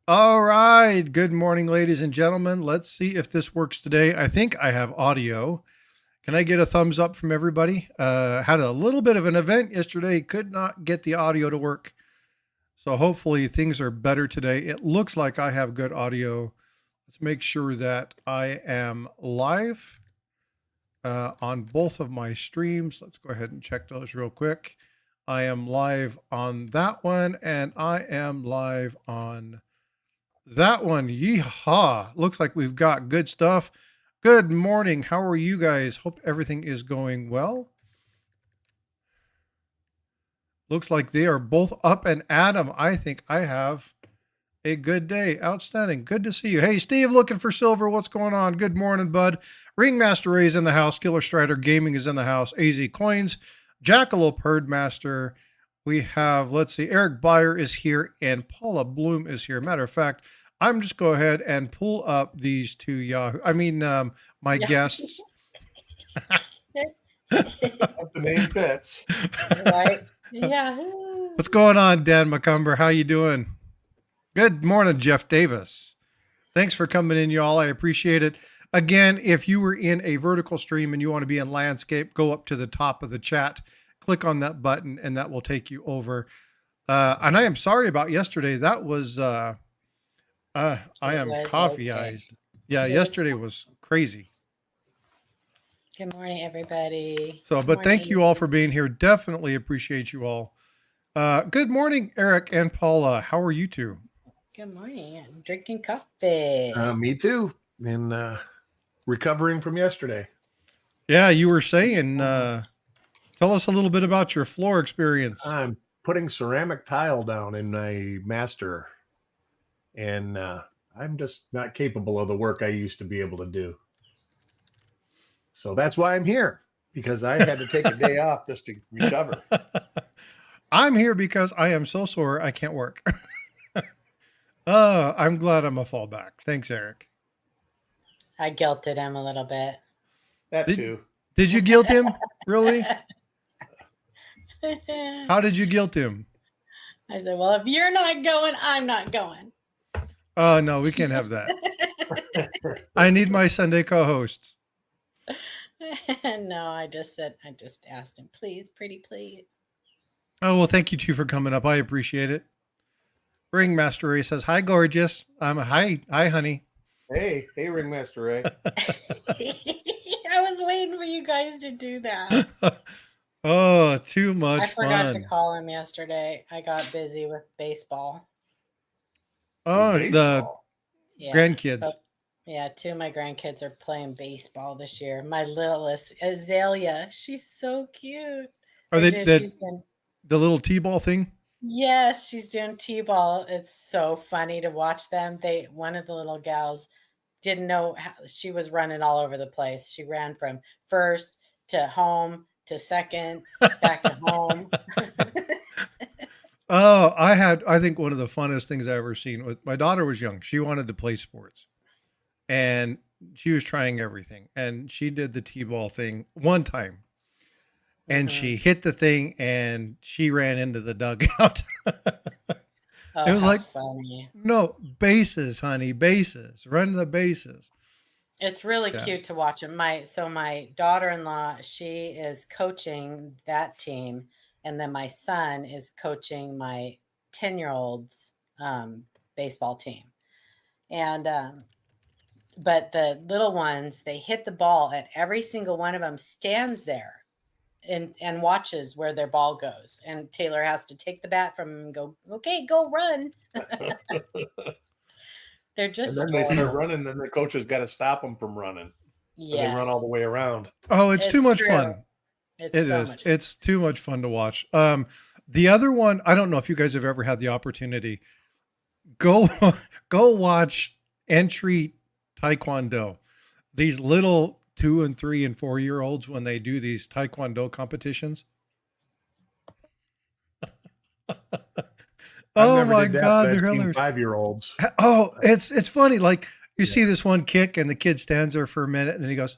All right. Good morning, ladies and gentlemen. Let's see if this works today. I think I have audio. Can I get a thumbs up from everybody? Had a little bit of an event yesterday. Could not get the audio to work. So hopefully things are better today. It looks like I have good audio. Let's make sure that I am live on both of my streams. Let's go ahead and check those real quick. I am live on that one, and I am live on that one. Yeehaw. Looks like we've got good stuff. Good morning. How are you guys? Hope everything is going well. Looks like they are both up and at 'em. I think I have a good day. Outstanding. Good to see you. Hey, Steve, looking for silver. What's going on? Good morning, bud. Ringmaster Ray is in the house. Killer Strider Gaming is in the house. AZ Coins. Jackalope Herdmaster. We have, let's see, Eric Byer is here and Paula Bloom is here. Matter of fact, I'm just go ahead and pull up these two my guests. The name fits. Right? Yeah. What's going on, Dan McCumber? How you doing? Good morning, Jeff Davis. Thanks for coming in, y'all. I appreciate it. Again, if you were in a vertical stream and you want to be in landscape, go up to the top of the chat, click on that button, and that will take you over. And I am sorry about yesterday. That was, I am coffee-ized. Okay. Yeah, yesterday was crazy. Good morning, everybody. So, but thank you all for being here. Definitely appreciate you all. Good morning, Eric and Paula. How are you two? Good morning. I'm drinking coffee. Me too. And recovering from yesterday. Yeah, you were saying, tell us a little bit about your floor experience. I'm putting ceramic tile down in my master. And I'm just not capable of the work I used to be able to do. So that's why I'm here, because I had to take a day off just to recover. I'm here because I am so sore I can't work. I'm glad I'm a fallback. Thanks, Eric. I guilted him a little bit. That too. Did you guilt him? Really? How did you guilt him? I said, well, if you're not going, I'm not going. Oh, no, we can't have that. I need my Sunday co-host. No, I just asked him, please, pretty please. Oh, well, thank you two for coming up. I appreciate it. Ringmaster Ray says, hi, gorgeous. Hi, honey. Hey, Ringmaster Ray. I was waiting for you guys to do that. Oh, too much fun. I forgot to call him yesterday. I got busy with baseball. Oh, baseball. The grandkids. So, yeah, two of my grandkids are playing baseball this year. My littlest, Azalea, she's so cute. Are they the little T-ball thing? Yes, she's doing T-ball. It's so funny to watch them. One of the little gals didn't know how she was running all over the place. She ran from first to home to second, back to home. Oh, I think one of the funnest things I ever seen was my daughter was young. She wanted to play sports. And she was trying everything. And she did the T-ball thing one time. And she hit the thing and she ran into the dugout. It was like, funny. No, bases, honey, bases. Run the bases. It's really cute to watch them. My daughter-in-law, she is coaching that team. And then my son is coaching my 10-year-old's baseball team. And but the little ones, they hit the ball and every single one of them stands there and watches where their ball goes. And Taylor has to take the bat from him and go, okay, go run. They're just and then they start running, then the coach has got to stop them from running. Yeah, they run all the way around. Oh, it's too much fun. It's too much fun to watch. The other one, I don't know if you guys have ever had the opportunity. Go watch entry Taekwondo. These little 2 and 3 and 4 year olds when they do these Taekwondo competitions. Oh my God, they're hilarious. 5-year-olds. Oh, it's funny. Like you see this one kick and the kid stands there for a minute and then he goes,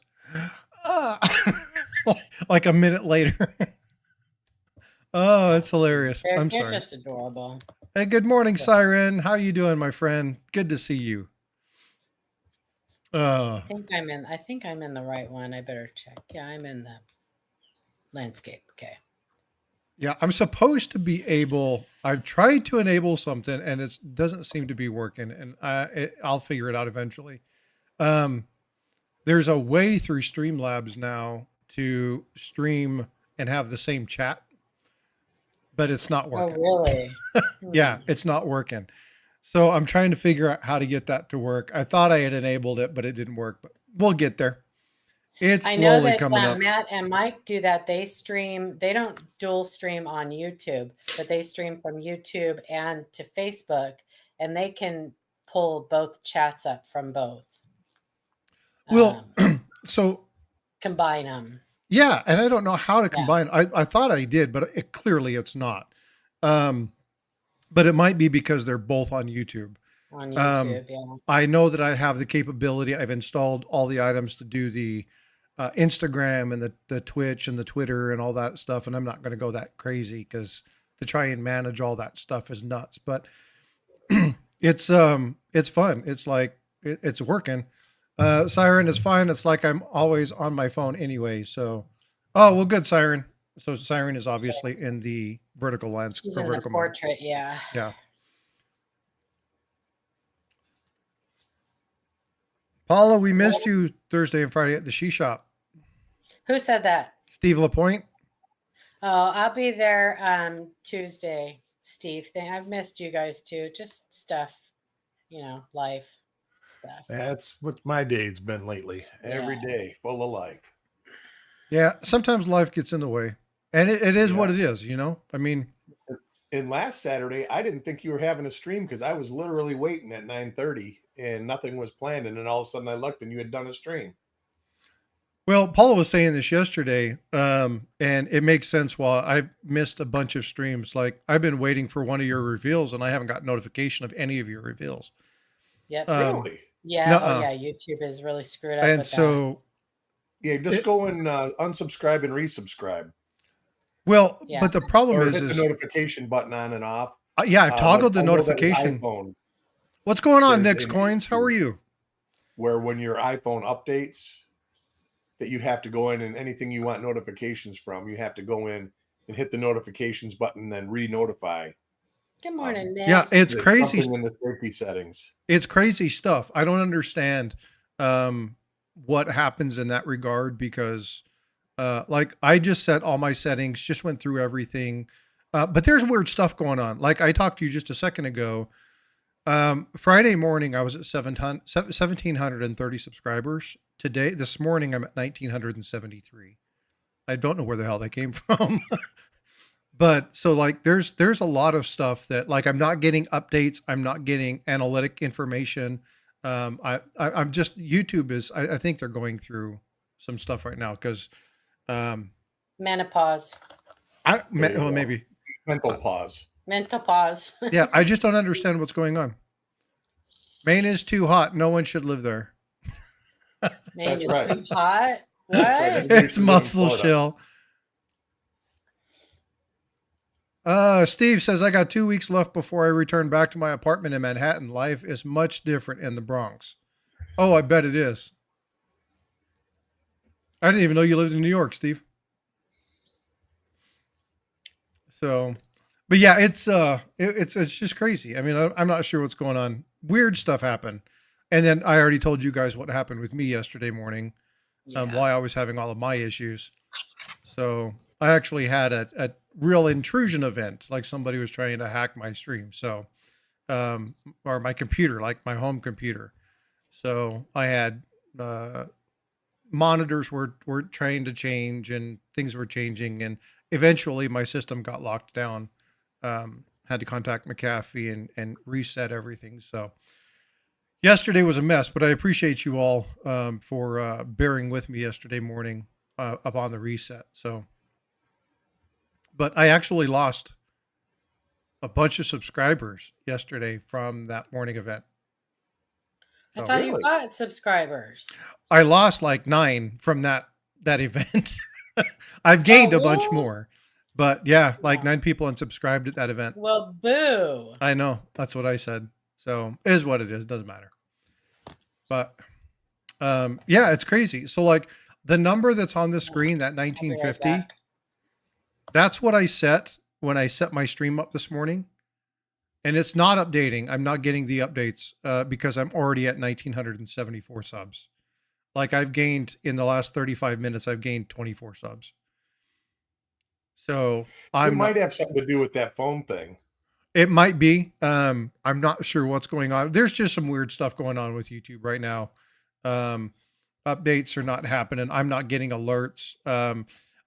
like a minute later. Oh, it's hilarious. They're sorry. Just adorable. Hey, good morning, Siren. How you doing, my friend? Good to see you. I think I'm in the right one. I better check. Yeah, I'm in the landscape. Okay. Yeah, I'm supposed to be able. I've tried to enable something, and it doesn't seem to be working. And I'll figure it out eventually. Um, there's a way through Streamlabs now to stream and have the same chat, but it's not Oh, working. really? Yeah, it's not working. So I'm trying to figure out how to get that to work. I thought I had enabled it, but it didn't work. But we'll get there. It's I know slowly that coming up. Matt and Mike do that. They stream. They don't dual stream on YouTube, but they stream from YouTube and to Facebook, and they can pull both chats up from both. Well, so Combine them. yeah, and I don't know how to combine. I thought I did, but clearly it's not. But it might be because they're both on YouTube. On YouTube, yeah. I know that I have the capability. I've installed all the items to do the Instagram and the Twitch and the Twitter and all that stuff. And I'm not going to go that crazy because to try and manage all that stuff is nuts. But it's fun. It's like it's working. Siren is fine. It's like I'm always on my phone anyway. So, oh well, good, Siren. So Siren is obviously in the vertical landscape. She's in the portrait, yeah. Yeah. Paula, we missed you Thursday and Friday at the She Shop. Who said that? Steve Lapointe. Oh, I'll be there Tuesday, Steve. I've missed you guys too. Just stuff, life stuff. That's what my day's been lately. Every day, full of life. Yeah, sometimes life gets in the way. And it is what it is, I mean. And last Saturday, I didn't think you were having a stream because I was literally waiting at 9:30 and nothing was planned. And then all of a sudden I looked and you had done a stream. Well, Paula was saying this yesterday, and it makes sense why I missed a bunch of streams. Like I've been waiting for one of your reveals and I haven't got notification of any of your reveals. Yep. Really? Yeah. Oh, yeah. YouTube is really screwed up. And with so, that. Yeah, just go and unsubscribe and resubscribe. Well, but the problem or is hit the notification button on and off. Yeah, I've toggled the notification. What's going on, Nick's Coins? How are you? Where when your iPhone updates, that you have to go in and anything you want notifications from, you have to go in and hit the notifications button and then re-notify. Good morning, Nick. Yeah, it's crazy. In the safety settings. It's crazy stuff. I don't understand what happens in that regard because like I just set all my settings, just went through everything. But there's weird stuff going on. Like I talked to you just a second ago. Friday morning, I was at 1,730 subscribers. This morning, I'm at 1,973. I don't know where the hell they came from. But so like, there's a lot of stuff that like, I'm not getting updates. I'm not getting analytic information. I'm just, YouTube is, I think they're going through some stuff right now because menopause. Well, maybe mental pause. Mental pause. Yeah, I just don't understand what's going on. Maine is too hot. No one should live there. Maine is too hot. What? It's Muscle Shell. Steve says, I got 2 weeks left before I return back to my apartment in Manhattan. Life is much different in the Bronx. Oh, I bet it is. I didn't even know you lived in New York, Steve. So, but yeah, it's just crazy. I mean, I'm not sure what's going on. Weird stuff happened. And then I already told you guys what happened with me yesterday morning, why I was having all of my issues. So I actually had a real intrusion event, like somebody was trying to hack my stream. So, or my computer, like my home computer. So I had, monitors were trying to change and things were changing. And eventually my system got locked down. Had to contact McAfee and reset everything. So yesterday was a mess, but I appreciate you all for bearing with me yesterday morning upon the reset. So, but I actually lost a bunch of subscribers yesterday from that morning event. I thought you got subscribers. I lost like 9 from that event. I've gained a bunch more, But yeah, like 9 people unsubscribed at that event. Well, boo. I know. That's what I said. So it is what it is. Doesn't matter. But yeah, it's crazy. So like the number that's on the screen, that I'll be right 1950, back. that's what I set when I set my stream up this morning. And it's not updating. I'm not getting the updates because I'm already at 1,974 subs. Like I've gained in the last 35 minutes, I've gained 24 subs. So It might have something to do with that phone thing. It might be. I'm not sure what's going on. There's just some weird stuff going on with YouTube right now. Updates are not happening. I'm not getting alerts.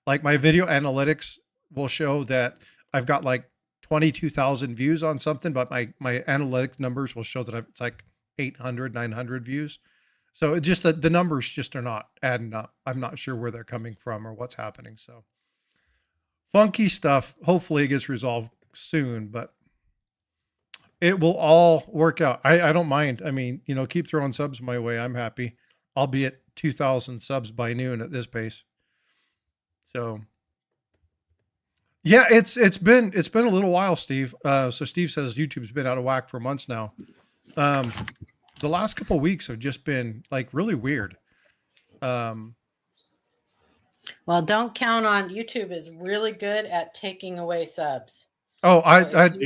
Like my video analytics will show that I've got like 22,000 views on something, but my analytics numbers will show that it's like 800, 900 views. So it just the numbers just are not adding up. I'm not sure where they're coming from or what's happening. So funky stuff. Hopefully it gets resolved soon, but it will all work out. I don't mind. I mean, you know, keep throwing subs my way. I'm happy. I'll be at 2,000 subs by noon at this pace. So yeah, it's been a little while, Steve. So Steve says YouTube's been out of whack for months now. The last couple of weeks have just been like really weird. Well, don't count on YouTube is really good at taking away subs. Oh,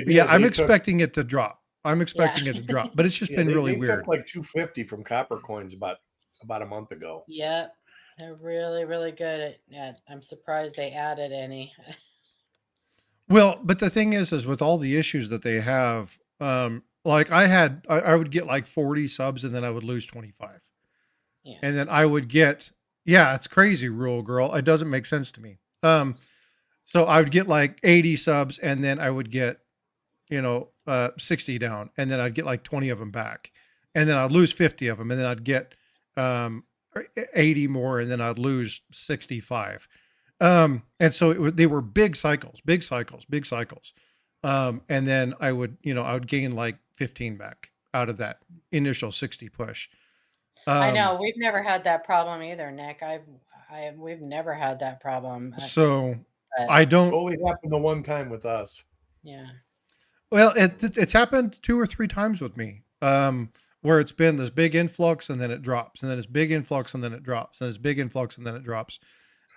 Yeah, I'm they expecting it to drop. I'm expecting it to drop, but it's just been really they weird. took like 250 from Copper Coins about a month ago. Yep. They're really, really good at I'm surprised they added any. Well, but the thing is with all the issues that they have, like I would get like 40 subs and then I would lose 25. Yeah. And then I would get, yeah, it's crazy, Rural Girl. It doesn't make sense to me. So I would get like 80 subs and then I would get, 60 down and then I'd get like 20 of them back and then I'd lose 50 of them and then I'd get 80 more and then I'd lose 65. And so they were big cycles. And then I would gain like 15 back out of that initial 60 push. I know we've never had that problem either, Nick. We've never had that problem. So but I don't. It only happened the one time with us. Yeah. Well, it's happened 2 or 3 times with me, where it's been this big influx and then it drops, and then it's big influx and then it drops, and it's big influx and then it drops.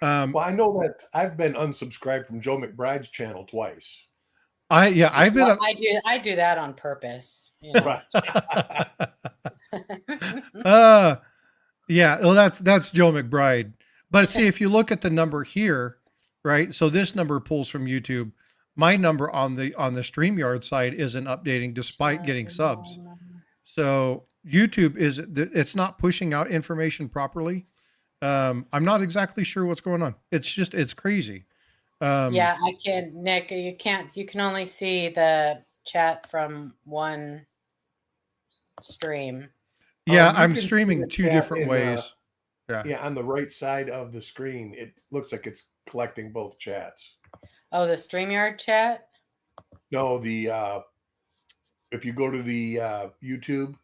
Well, I know that I've been unsubscribed from Joe McBride's channel twice. I do that on purpose. You know? Right. Yeah. Well, that's Joe McBride. But see, if you look at the number here, right? So this number pulls from YouTube. My number on the StreamYard side isn't updating despite getting subs. So YouTube it's not pushing out information properly. I'm not exactly sure what's going on. It's crazy. Yeah, I can, Nick. You can only see the chat from one stream. Yeah, You I'm can see streaming the 2 chat different in, ways. Yeah, on the right side of the screen, it looks like it's collecting both chats. Oh, the StreamYard chat? No, if you go to the YouTube,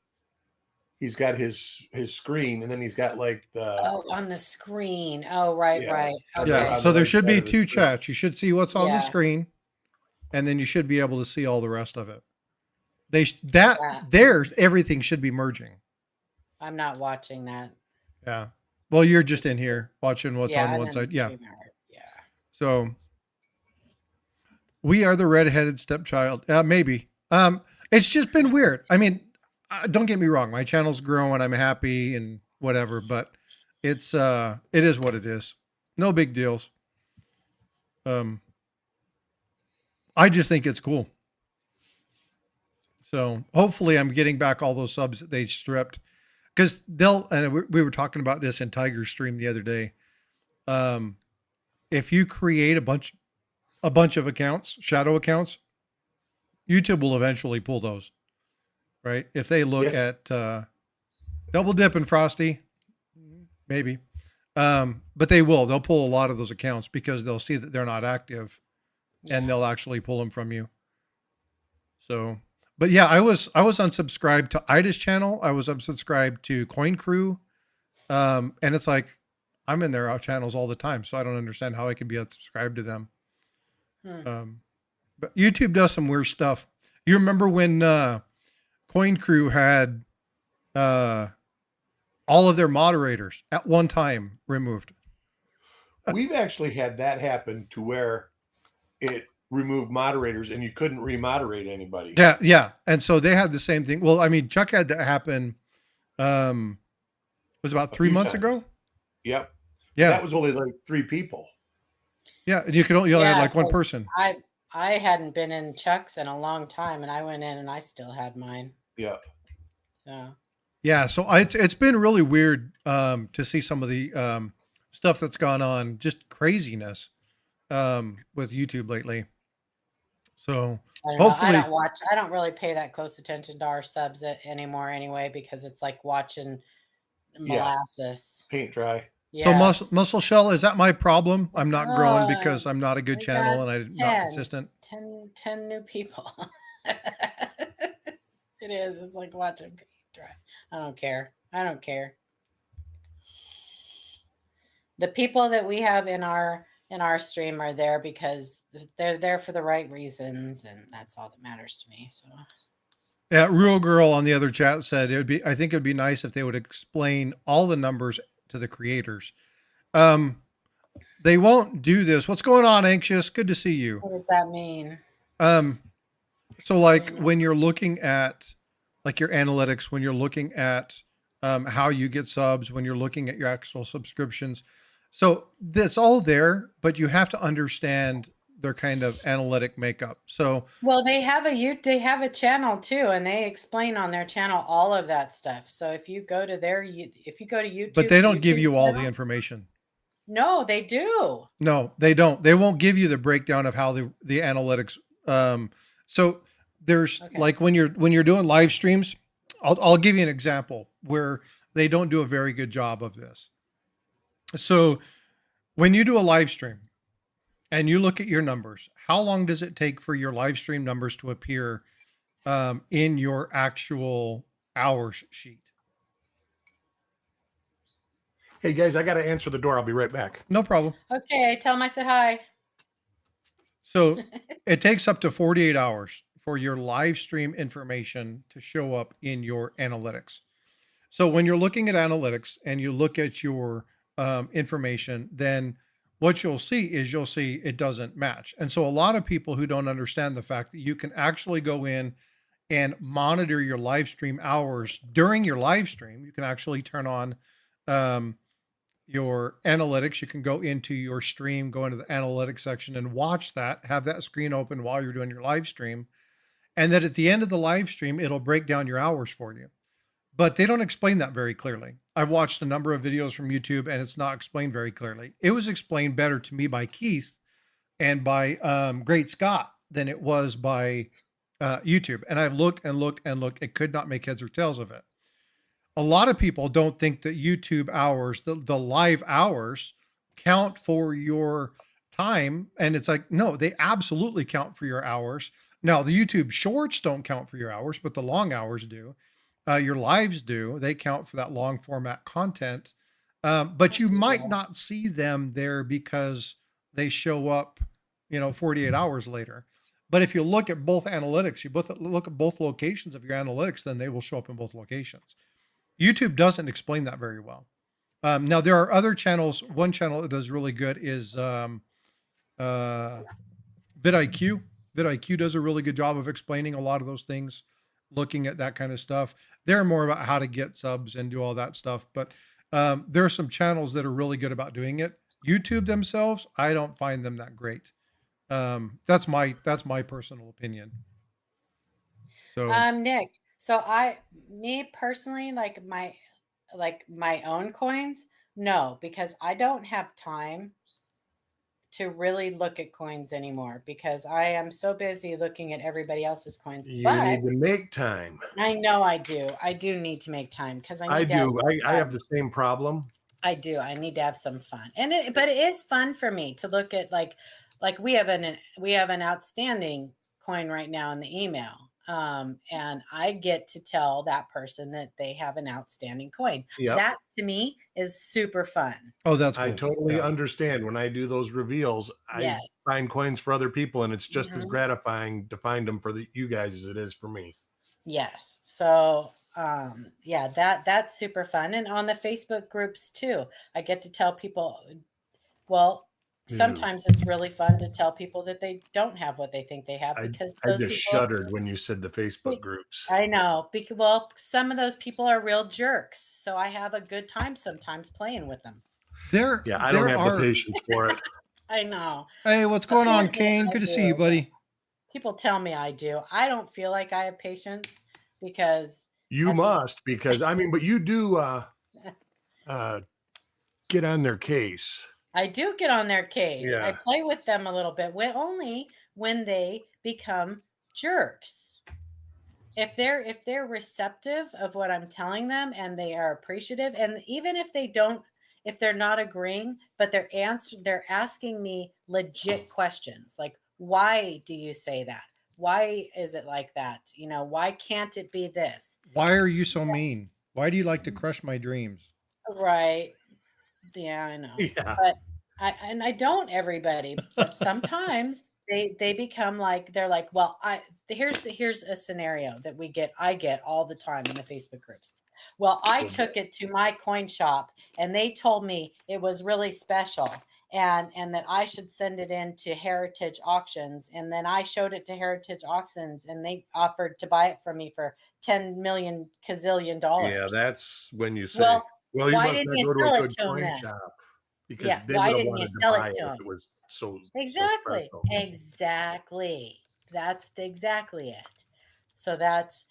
he's got his screen, and then he's got like on the screen. Oh, right. Okay. Yeah. So there should be 2 chats. You should see what's on the screen, and then you should be able to see all the rest of it. Everything should be merging. I'm not watching that. Yeah. Well, you're just in here watching what's on one side. Yeah. So we are the redheaded stepchild. Maybe. It's just been weird. I mean, don't get me wrong. My channel's growing. I'm happy and whatever, but it is what it is. No big deals. I just think it's cool. So hopefully I'm getting back all those subs that they stripped, because we were talking about this in Tiger's stream the other day. If you create a bunch of accounts, shadow accounts, YouTube will eventually pull those, right? If they look at double dip and Frosty, maybe, but they'll pull a lot of those accounts because they'll see that they're not active, and they'll actually pull them from you. So, but yeah, I was unsubscribed to Ida's channel. I was unsubscribed to Coin Crew, and it's like I'm in their channels all the time, so I don't understand how I can be unsubscribed to them. But YouTube does some weird stuff. You remember when Coin Crew had all of their moderators at one time removed? We've actually had that happen to where it removed moderators and you couldn't remoderate anybody. Yeah. And so they had the same thing. Well, I mean, Chuck had that happen. It was about 3 months ago. Yep. Yeah. That was only like 3 people. Yeah. You could only had like one person. I hadn't been in Chuck's in a long time, and I went in and I still had mine. Yeah. So. Yeah. So it's been really weird to see some of the stuff that's gone on, just craziness with YouTube lately. So hopefully, I don't really pay that close attention to our subs anymore anyway, because it's like watching molasses. Paint dry. Yes. So Muscle Shell, is that my problem? I'm not growing because I'm not a good channel and I'm not consistent. 10 new people. It is. It's like watching paint dry. I don't care. The people that we have in our stream are there because they're there for the right reasons, and that's all that matters to me. So yeah, Real Girl on the other chat said I think it'd be nice if they would explain all the numbers to the creators. They won't do this. What's going on, Anxious? Good to see you. What does that mean? So like when you're looking at like your analytics, when you're looking at how you get subs, when you're looking at your actual subscriptions. So that's all there, but you have to understand their kind of analytic makeup. So well, they have a channel too, and they explain on their channel all of that stuff. So if you go to YouTube, but they don't give you all the information. No, they do. No, they don't. They won't give you the breakdown of how the analytics. So there's like when you're doing live streams, I'll give you an example where they don't do a very good job of this. So when you do a live stream and you look at your numbers, how long does it take for your live stream numbers to appear in your actual hours sheet? Hey guys, I got to answer the door. I'll be right back. No problem. Okay, tell them I said hi. So it takes up to 48 hours for your live stream information to show up in your analytics. So when you're looking at analytics and you look at your information, then what you'll see it doesn't match. And so a lot of people who don't understand the fact that you can actually go in and monitor your live stream hours during your live stream. You can actually turn on your analytics. You can go into your stream, go into the analytics section and watch that, have that screen open while you're doing your live stream. And then at the end of the live stream, it'll break down your hours for you. But they don't explain that very clearly. I've watched a number of videos from YouTube and it's not explained very clearly. It was explained better to me by Keith and by Great Scott than it was by YouTube. And I've looked and looked and looked. It could not make heads or tails of it. A lot of people don't think that YouTube hours, the live hours, count for your time. And it's like, no, they absolutely count for your hours. Now, the YouTube shorts don't count for your hours, but the long hours do. Your lives do. They count for that long format content. But you might not see them there because they show up, 48 hours later. But if you look at both analytics, look at both locations of your analytics, then they will show up in both locations. YouTube doesn't explain that very well. Now, there are other channels. One channel that does really good is vidIQ. vidIQ does a really good job of explaining a lot of those things, looking at that kind of stuff. They're more about how to get subs and do all that stuff. But there are some channels that are really good about doing it. YouTube themselves, I don't find them that great. That's my personal opinion. So Nick, me personally, like my own coins, no, because I don't have time to really look at coins anymore because I am so busy looking at everybody else's coins. You but need to make time. I know I do. I do need to make time because I have the same problem. I do. I need to have some fun, but it is fun for me to look at like we have an outstanding coin right now in the email. and I get to tell that person that they have an outstanding coin. Yep. That to me is super fun. Oh, that's I cool. totally Yeah. understand. When I do those reveals, Yes. I find coins for other people, and it's just as Mhm. gratifying to find them for you guys as it is for me. Yes. So yeah, that's super fun. And on the Facebook groups too, I get to tell people, well, sometimes it's really fun to tell people that they don't have what they think they have, because I those just people, shuddered when you said the Facebook groups. I know, because, well, some of those people are real jerks. So I have a good time sometimes playing with them. Yeah, I don't have the patience for it. I know. Hey, what's going on, Apparently Kane? I Good to see do, you, buddy. People tell me I do. I don't feel like I have patience, because You must, because I mean, but you do get on their case. I do get on their case. Yeah. I play with them a little bit, only when they become jerks. If they're receptive of what I'm telling them, and they are appreciative, and even if they're not agreeing, but they're asking me legit questions, like, why do you say that? Why is it like that? Why can't it be this? Why are you so mean? Why do you like to crush my dreams? Right. Yeah, I know. Yeah. But I don't, everybody, but sometimes they become like, they're like, well, here's a scenario that I get all the time in the Facebook groups. Well, I took it to my coin shop, and they told me it was really special, and that I should send it in to Heritage Auctions, and then I showed it to Heritage Auctions, and they offered to buy it from me for $10 million gazillion. Yeah, that's when you say, well, you why must didn't not you go to sell a it good to 'em coin then? shop, because Yeah, they why would have didn't you wanted to sell it buy to it if them? it was so Exactly. special. Exactly. That's exactly it. So that's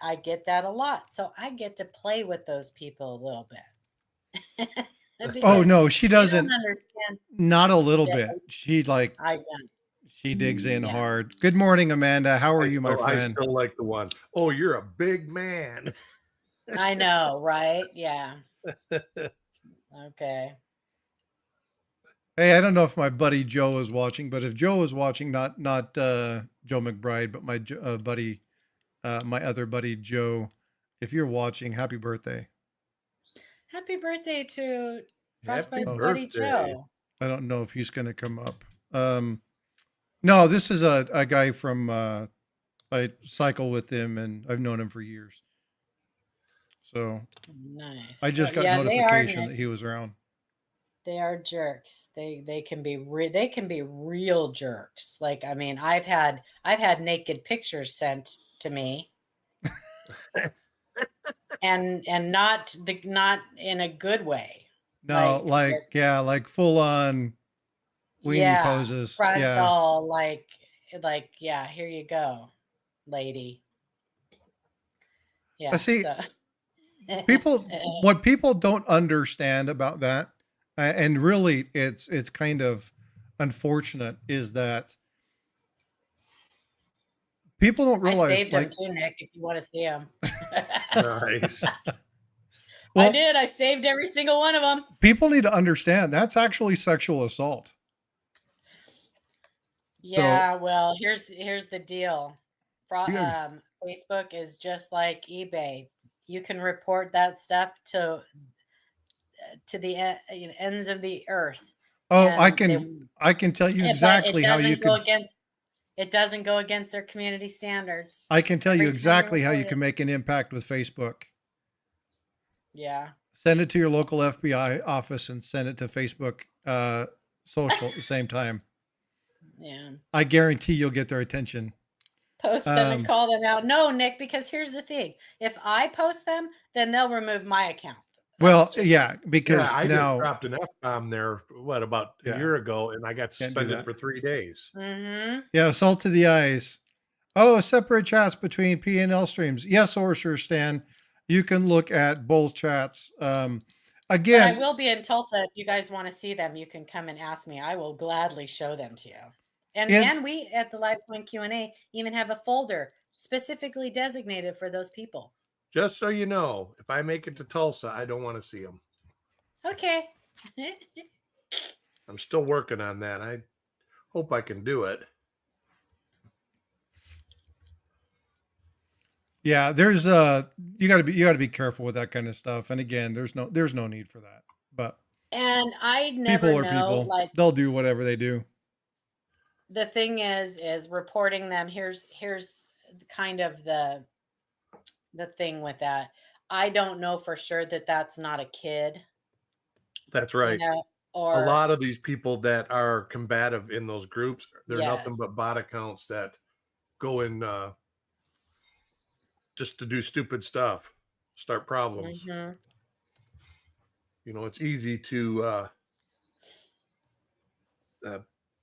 I get that a lot. So I get to play with those people a little bit. Oh Because no, she they don't doesn't. understand. Not a little that bit. She I don't. she digs in Yeah. hard. Good morning, Amanda. How are you, my I friend? still like the one. Oh, you're a big man. I know, right? Yeah. Okay. Hey, I don't know if my buddy Joe is watching, but if Joe is watching, not Joe McBride, but my buddy, my other buddy Joe, if you're watching, happy birthday. Happy birthday to Happy Frostbyte's buddy birthday. Joe. I don't know if he's going to come up. No, this is a guy from I cycle with him, and I've known him for years. So Nice. I just got yeah, notification that he was around. They are jerks. They can be they can be real jerks. Like, I mean, I've had naked pictures sent to me, and not in a good way. No, like full on weenie poses. Front Yeah. all like yeah, here you go, lady. Yeah. See, So what people don't understand about that, and really it's kind of unfortunate, is that people don't I realize, saved like, him too, Nick, if you want to see him. Nice. well, I did. I saved every single one of them. people need to understand that's actually sexual assault. Yeah, well, here's the deal. Yeah. Facebook is just like eBay. You can report that stuff to the ends of the earth. Oh, and I can tell you but exactly how you can. It doesn't go against their community standards. I can tell you Every time exactly how you report can it. make an impact with Facebook. Yeah. Send it to your local FBI office and send it to Facebook social at the same time. Yeah. I guarantee you'll get their attention. Post them and call them out. No, Nick, because here's the thing. If I post them, then they'll remove my account. Well, yeah, because I now just dropped an F-bomb there, about a year ago, and I got suspended for 3 days. Mm-hmm. Yeah, assault to the eyes. Oh, separate chats between P and L streams. Yes, or sure, Stan. You can look at both chats. Again, but I will be in Tulsa. If you guys want to see them, you can come and ask me. I will gladly show them to you. And we at the Live Point Q&A even have a folder specifically designated for those people. Just so you know, if I make it to Tulsa, I don't want to see them. Okay. I'm still working on that. I hope I can do it. Yeah, there's you got to be careful with that kind of stuff. And again, there's no need for that. But And I never people are know, people. like, They'll do whatever they do. the thing is reporting them. Here's kind of the thing with that. I don't know for sure that that's not a kid, That's you right. know, A or lot of these people that are combative in those groups, they're nothing yes. but bot accounts that go in just to do stupid stuff, start problems. Hmm. You know, it's easy to uh,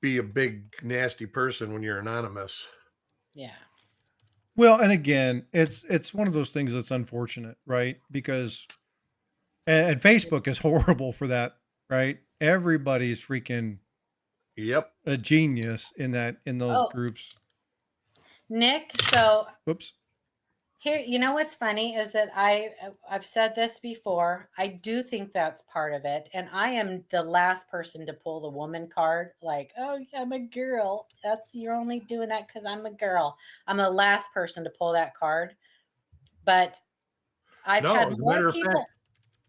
be a big nasty person when you're anonymous. Yeah. Well, and again, it's one of those things that's unfortunate, right? Because and Facebook is horrible for that, right? Everybody's freaking Yep. a genius in those Oh, groups. Nick, so Whoops. here, what's funny is that I've said this before. I do think that's part of it, and I am the last person to pull the woman card. Like, oh, I'm a girl. You're only doing that because I'm a girl. I'm the last person to pull that card. But I've No, had as a more matter of fact, people.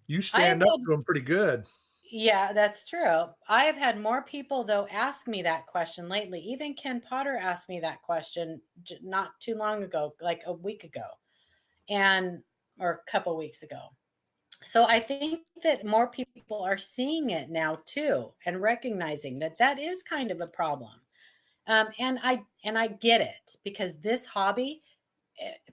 you I have stand up had, to them pretty good. yeah, that's true. I have had more people though ask me that question lately. Even Ken Potter asked me that question not too long ago, like a week ago. Or a couple weeks ago. So I think that more people are seeing it now too, and recognizing that that is kind of a problem. And I get it, because this hobby,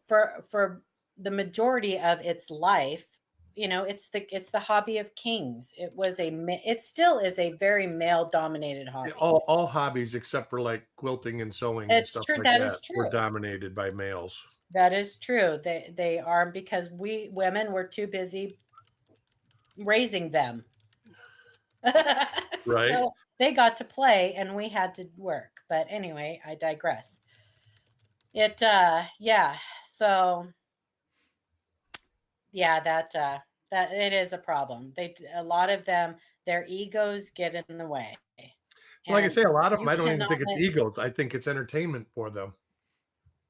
for the majority of its life, it's the hobby of kings. It still is a very male dominated Yeah, hobby. all hobbies except for like quilting and sewing and It's stuff true. like That that is were true. dominated by males. That is true. They are, because we women were too busy raising them. Right. So they got to play and we had to work. But anyway, I digress. Yeah. So yeah, that it is a problem. A lot of them, their egos get in the way. Like I And say, a lot of them, you I don't even cannot think it's let egos. I think it's entertainment for them.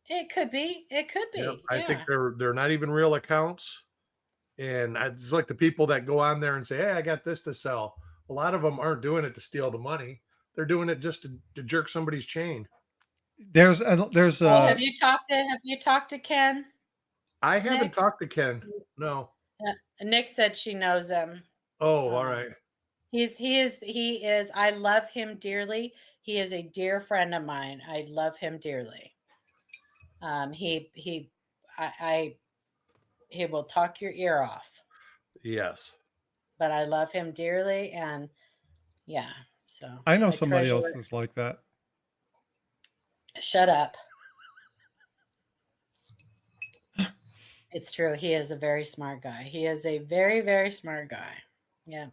it could be. It could Yep. be. I think Yeah. they're not even real accounts. And it's like the people that go on there and say, "Hey, I got this to sell." A lot of them aren't doing it to steal the money. They're doing it just to jerk somebody's chain. There's Oh, have you talked to Ken, I haven't Nick? talked to Ken. No. Nick said she knows him. Oh, all Um, right. he is. I love him dearly. He is a dear friend of mine. I love him dearly. He, I he will talk your ear off, Yes. but I love him dearly, and yeah. So I know I somebody treasure else it. that's like that. Shut up. It's true. He is a very smart guy. He is a very, very smart guy. Yeah.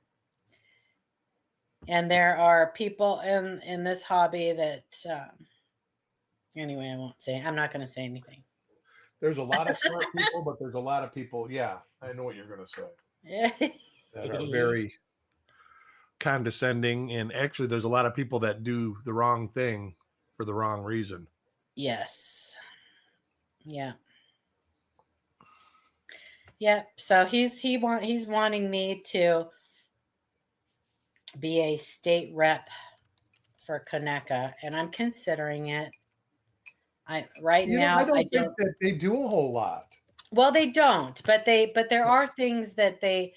And there are people in this hobby that anyway, I'm not going to say anything. There's a lot of smart people, but there's a lot of people. Yeah, I know what you're going to say. That are very condescending. And actually, there's a lot of people that do the wrong thing for the wrong reason. Yes. Yeah. Yeah. So he's wanting me to be a state rep for Conecuh, and I'm considering it. Right You know, I now I don't think don't. that they do a whole lot. Well, they don't, but there are things that there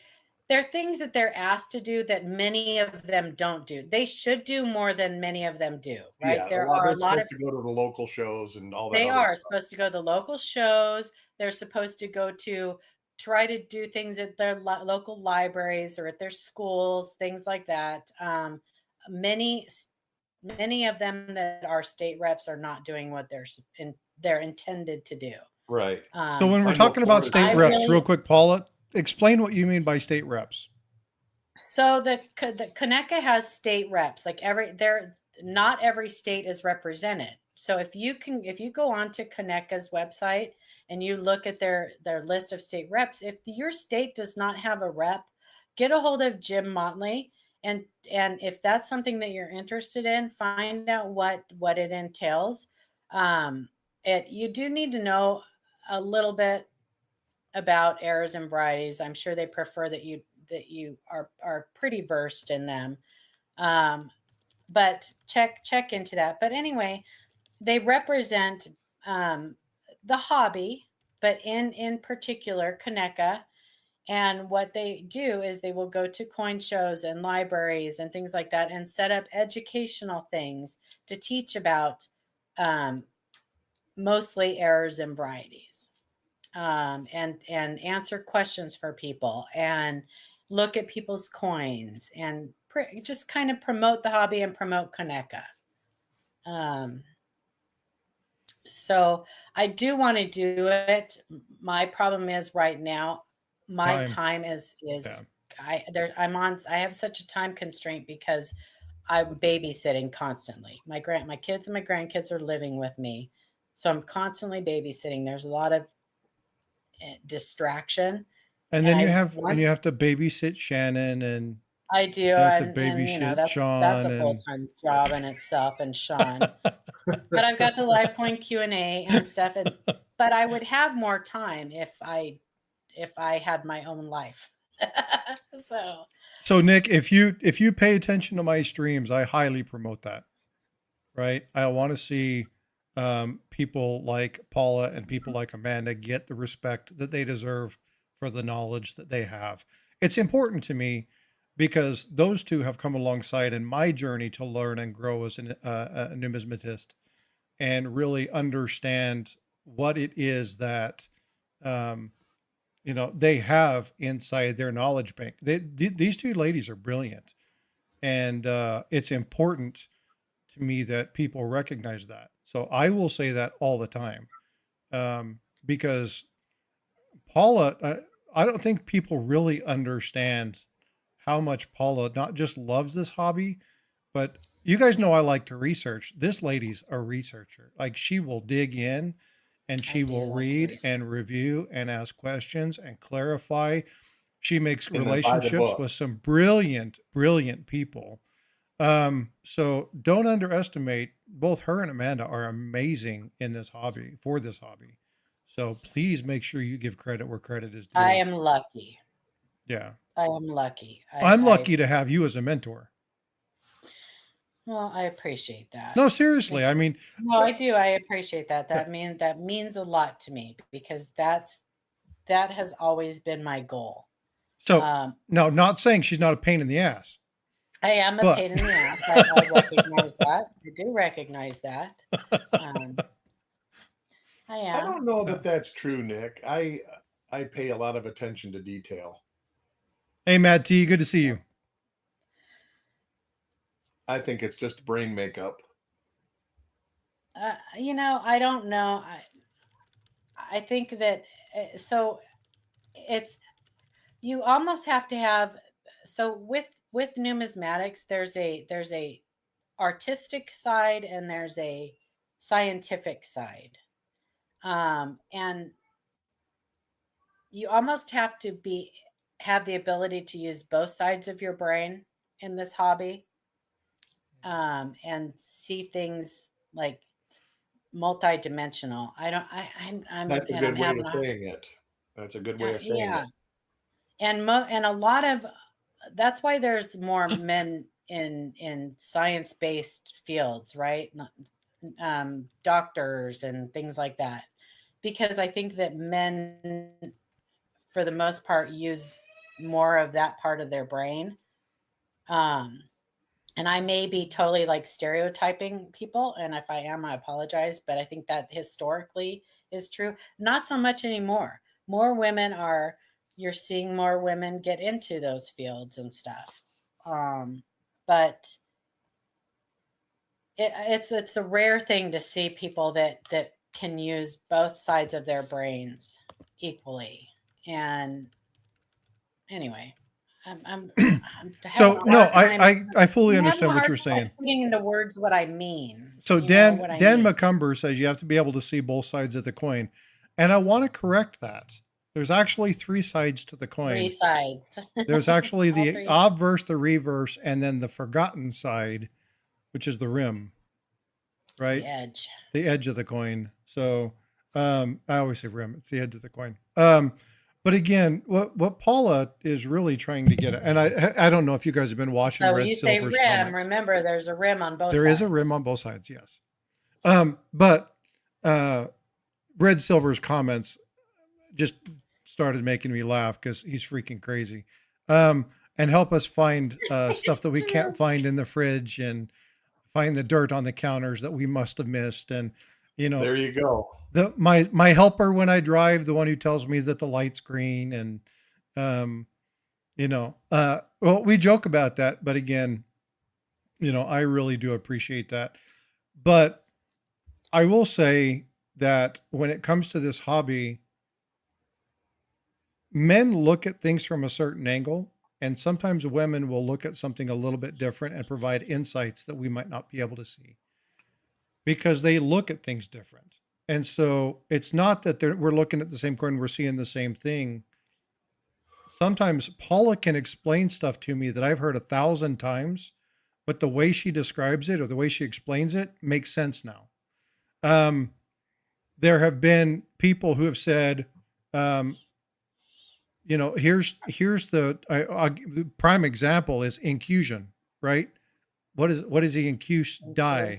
are things that they're asked to do that many of them don't do. They should do more than many of them do, right? Yeah, a There lot are a they're lot supposed of to go to the local shows and all that They other are stuff. supposed to go to the local shows. They're supposed to go to try to do things at their local libraries or at their schools, things like that. Many many of them that are state reps are not doing what they're intended to do. Right. So when we're I know talking about Florida. state I reps, real really quick, Paula, explain what you mean by state reps. So the Conecuh has state reps. Like not every state is represented. So if you go on to Conecuh's website and you look at their list of state reps, if your state does not have a rep, get a hold of Jim Motley, and if that's something that you're interested in, find out what it entails. You do need to know a little bit about errors and varieties. I'm sure they prefer that you are pretty versed in them. But check into that. But anyway, they represent the hobby, but in particular Kaneka. And what they do is they will go to coin shows and libraries and things like that and set up educational things to teach about mostly errors and varieties, and answer questions for people and look at people's coins and just kind of promote the hobby and promote Kaneka. So I do want to do it. My problem is right now, my time is I have such a time constraint because I'm babysitting constantly. My kids and my grandkids are living with me. So I'm constantly babysitting. There's a lot of distraction. And then you have to babysit Shannon, and I do, and that's a full-time job in itself, and Sean. But I've got the live coin Q&A and stuff, but I would have more time if I had my own life. So Nick, if you pay attention to my streams, I highly promote that. Right? I want to see people like Paula and people like Amanda get the respect that they deserve for the knowledge that they have. It's important to me because those two have come alongside in my journey to learn and grow as a numismatist and really understand what it is that they have inside their knowledge bank. These two ladies are brilliant, and it's important to me that people recognize that. So I will say that all the time, because Paula, I don't think people really understand how much Paula not just loves this hobby, but you guys know I like to research. This lady's a researcher. Like, she will dig in and she will read and review and ask questions and clarify. She makes relationships with some brilliant, brilliant people. So don't underestimate, both her and Amanda are amazing in this hobby, for this hobby. So please make sure you give credit where credit is due. I am lucky. Yeah. I am lucky. I'm lucky to have you as a mentor. Well, I appreciate that. No, seriously. I mean, no, I do. I appreciate that. That means a lot to me, because that has always been my goal. So no, not saying she's not a pain in the ass. I am a pain in the ass. I recognize that. I do recognize that. I am. I don't know that that's true, Nick. I pay a lot of attention to detail. Hey, Matt T, good to see you. I think it's just brain makeup. I don't know. I think that so it's, you almost have to have, so with numismatics, there's a artistic side and there's a scientific side. And you almost have to have the ability to use both sides of your brain in this hobby, and see things like multidimensional. That's a good way of saying it. That's a good way of saying it. And a lot of, that's why there's more men in science-based fields, right? Doctors and things like that, because I think that men, for the most part, use more of that part of their brain. And I may be totally like stereotyping people, and if I am, I apologize, but I think that historically is true. Not so much anymore. You're seeing more women get into those fields and stuff. But it's a rare thing to see people that can use both sides of their brains equally. And anyway, so no, I fully understand what you're saying. Putting into words what I mean. So Dan McCumber says you have to be able to see both sides of the coin, and I want to correct that. There's actually 3 sides to the coin. 3 sides. There's actually the obverse, the reverse, and then the forgotten side, which is the rim, right? The edge. The edge of the coin. So I always say rim. It's the edge of the coin. But again, what Paula is really trying to get at, and I don't know if you guys have been watching So Red you say Silver's rim. comments. Remember, there's a rim on both There sides. is a rim on both sides, yes. But Red Silver's comments just started making me laugh because he's freaking crazy. And help us find stuff that we can't find in the fridge and find the dirt on the counters that we must have missed. And There you go. my helper when I drive, the one who tells me that the light's green, and well, we joke about that, but again, I really do appreciate that. But I will say that when it comes to this hobby, men look at things from a certain angle, and sometimes women will look at something a little bit different and provide insights that we might not be able to see because they look at things different. And so it's not that we're looking at the same coin, we're seeing the same thing. Sometimes Paula can explain stuff to me that I've heard 1,000 times, but the way she describes it or the way she explains it makes sense now. There have been people who have said, here's the prime example is incusion, right? What is the incuse die?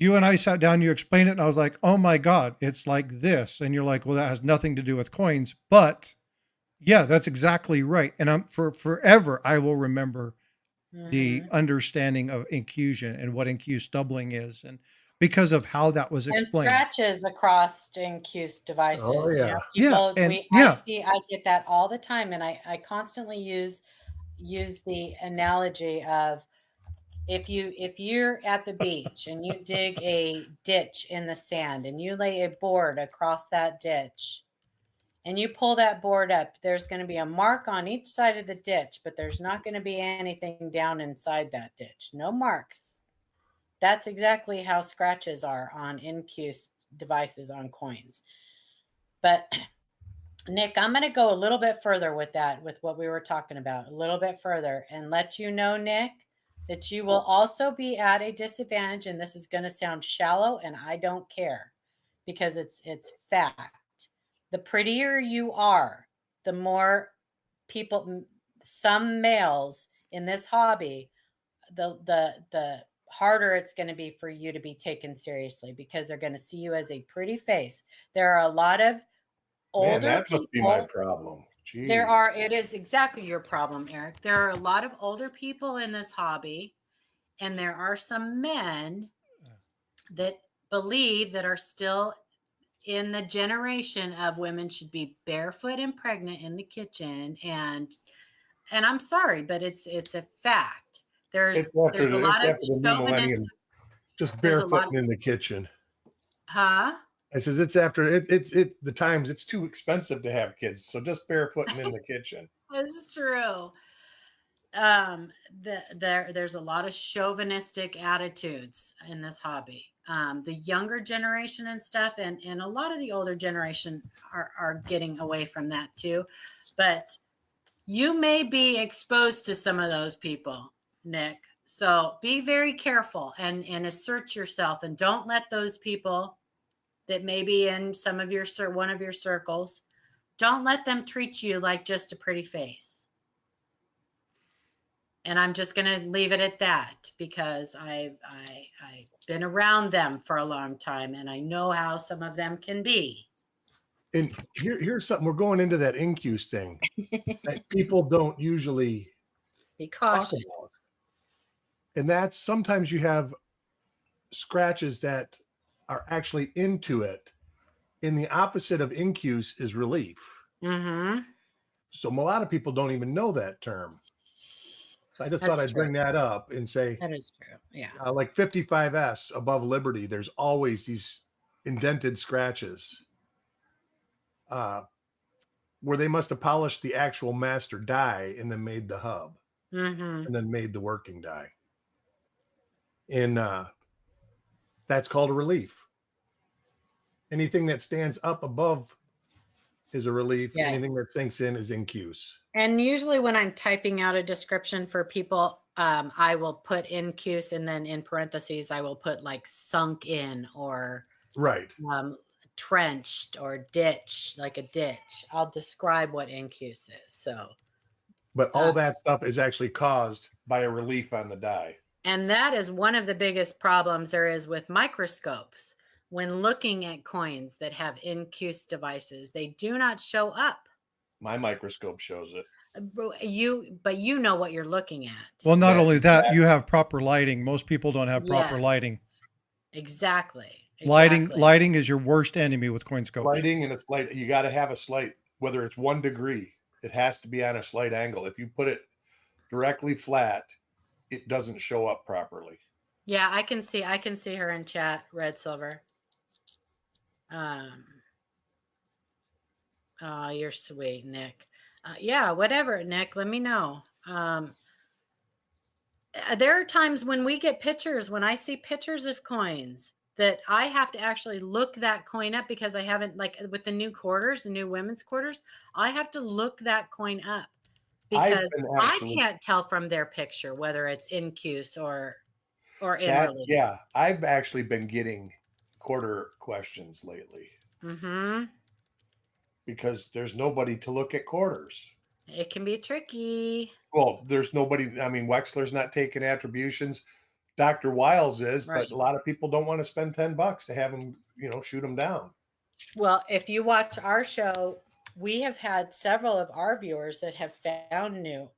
You and I sat down, you explained it, and I was like, oh my God, it's like this. And you're like, well, that has nothing to do with coins. But yeah, that's exactly right. And forever, I will remember the understanding of incusion and what incuse doubling is. And because of how that was explained. And scratches across incuse devices. Oh, yeah. I get that all the time. And I constantly use the analogy of, if you're at the beach and you dig a ditch in the sand and you lay a board across that ditch and you pull that board up, there's going to be a mark on each side of the ditch, but there's not going to be anything down inside that ditch. No marks. That's exactly how scratches are on incuse devices on coins. But Nick, I'm going to go a little bit further with that, with what we were talking about, a little bit further, and let you know, Nick, that you will also be at a disadvantage, and this is going to sound shallow, and I don't care because it's fact. The prettier you are, the more people, some males in this hobby, the harder it's going to be for you to be taken seriously because they're going to see you as a pretty face. There are a lot of older that people. Must be my problem. Jeez. It is exactly your problem, Eric. There are a lot of older people in this hobby, and there are some men that believe that are still in the generation of women should be barefoot and pregnant in the kitchen. And I'm sorry, but it's a fact. There's a lot of chauvinistic, just barefoot in the kitchen. Huh? I says it's after the times it's too expensive to have kids, so just barefooting in the kitchen. It's true. There's a lot of chauvinistic attitudes in this hobby. The younger generation and stuff, and a lot of the older generation are getting away from that too. But you may be exposed to some of those people, Nick. So be very careful and assert yourself, and don't let those people that may be in one of your circles, don't let them treat you like just a pretty face. And I'm just going to leave it at that because I've been around them for a long time, and I know how some of them can be. And here's something. We're going into that incuse thing that people don't usually be cautious about. And that's sometimes you have scratches that are actually into it. And the opposite of incuse is relief. Mm-hmm. So a lot of people don't even know that term. So I just thought I'd bring that up and say that is true. Yeah. Like 55S above Liberty, there's always these indented scratches where they must have polished the actual master die and then made the hub and then made the working die. And that's called a relief. Anything that stands up above is a relief. Yes. Anything that sinks in is incuse. And usually when I'm typing out a description for people, I will put incuse, and then in parentheses, I will put like sunk in or right trenched or ditch, like a ditch. I'll describe what incuse is. So, But all that stuff is actually caused by a relief on the die. and that is one of the biggest problems there is with microscopes. When looking at coins that have incuse devices, they do not show up. My microscope shows it. But you know what you're looking at. Well, not That- only that, you have proper lighting. Most people don't have proper Yes. lighting. Exactly. Lighting is your worst enemy with coin scopes. Lighting and a slight, you got to have a slight, whether it's 1 degree, it has to be on a slight angle. If you put it directly flat, it doesn't show up properly. Yeah, I can see her in chat, Red Silver. Oh, you're sweet, Nick. Yeah, whatever, Nick, let me know. There are times when we get pictures, when I see pictures of coins, that I have to actually look that coin up because I haven't, like with the new quarters, the new women's quarters, I have to look that coin up because I can't tell from their picture whether it's incuse or in relief. Yeah, I've actually been getting quarter questions lately. Mm-hmm. Because there's nobody to look at quarters. It can be tricky. Well, there's nobody. I mean, Wexler's not taking attributions. Dr. Wiles is, Right. but a lot of people don't want to spend $10 to have him, shoot him down. Well, if you watch our show, we have had several of our viewers that have found new.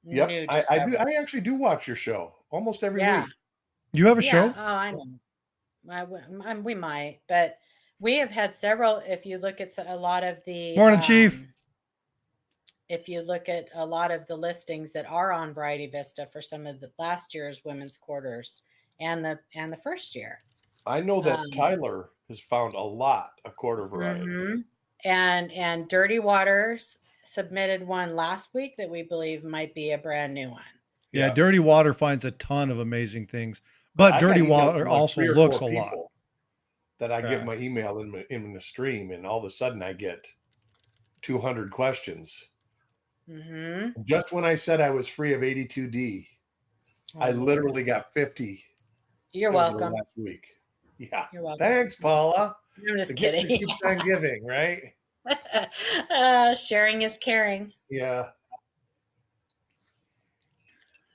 Yep, I do. I actually do watch your show almost every week. You have a show? Oh, I know. We might, but we have had several. If you look at a lot of the Morning, Chief. If you look at a lot of the listings that are on Variety Vista for some of the last year's women's quarters and the first year, I know that Tyler has found a lot of quarter variety. Mm-hmm. And Dirty Waters submitted one last week that we believe might be a brand new one. Yeah, Dirty Water finds a ton of amazing things, but Dirty Water also looks a lot. That I give my email in the stream, and all of a sudden I get 200 questions. Mm-hmm. Just when I said I was free of 82D, I literally got 50. You're welcome. Last week. Yeah. You're welcome. Thanks, Paula. I'm just kidding. Keeps on giving, right? Sharing is caring. Yeah.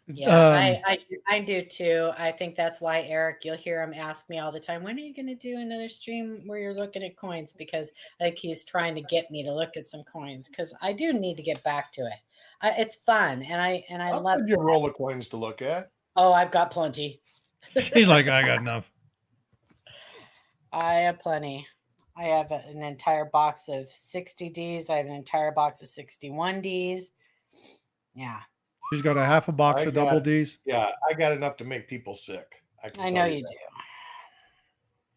Yeah, I do too. I think that's why Eric, you'll hear him ask me all the time, when are you going to do another stream where you're looking at coins? Because like he's trying to get me to look at some coins because I do need to get back to it. It's fun, and I love. I'll give you a roll of coins to look at. Oh, I've got plenty. She's like, I got enough. I have plenty. I have an entire box of 60Ds. I have an entire box of 61Ds. Yeah. She's got a half a box of double Ds. Yeah, I got enough to make people sick. I know you do.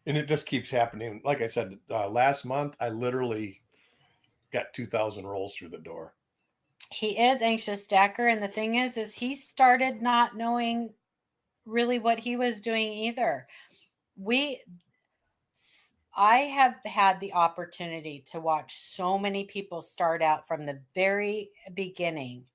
And it just keeps happening. Like I said, last month, I literally got 2,000 rolls through the door. He is Anxious Stacker. And the thing is he started not knowing really what he was doing either. I have had the opportunity to watch so many people start out from the very beginning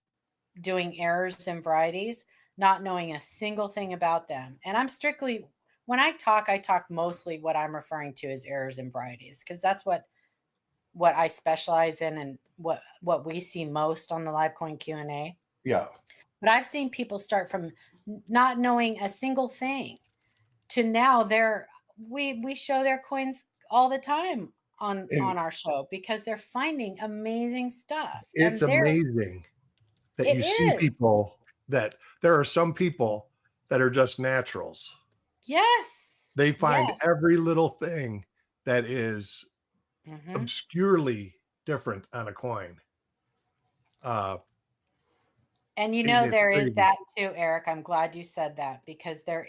doing errors and varieties, not knowing a single thing about them. And I'm strictly, when I talk mostly what I'm referring to as errors and varieties, because that's what I specialize in and what we see most on the live coin Q&A. Yeah. But I've seen people start from not knowing a single thing to now we show their coins all the time on our show because they're finding amazing stuff. It's amazing that you see people that there are some people that are just naturals. Yes. They find every little thing that is obscurely different on a coin. And there is that too, Eric. I'm glad you said that because there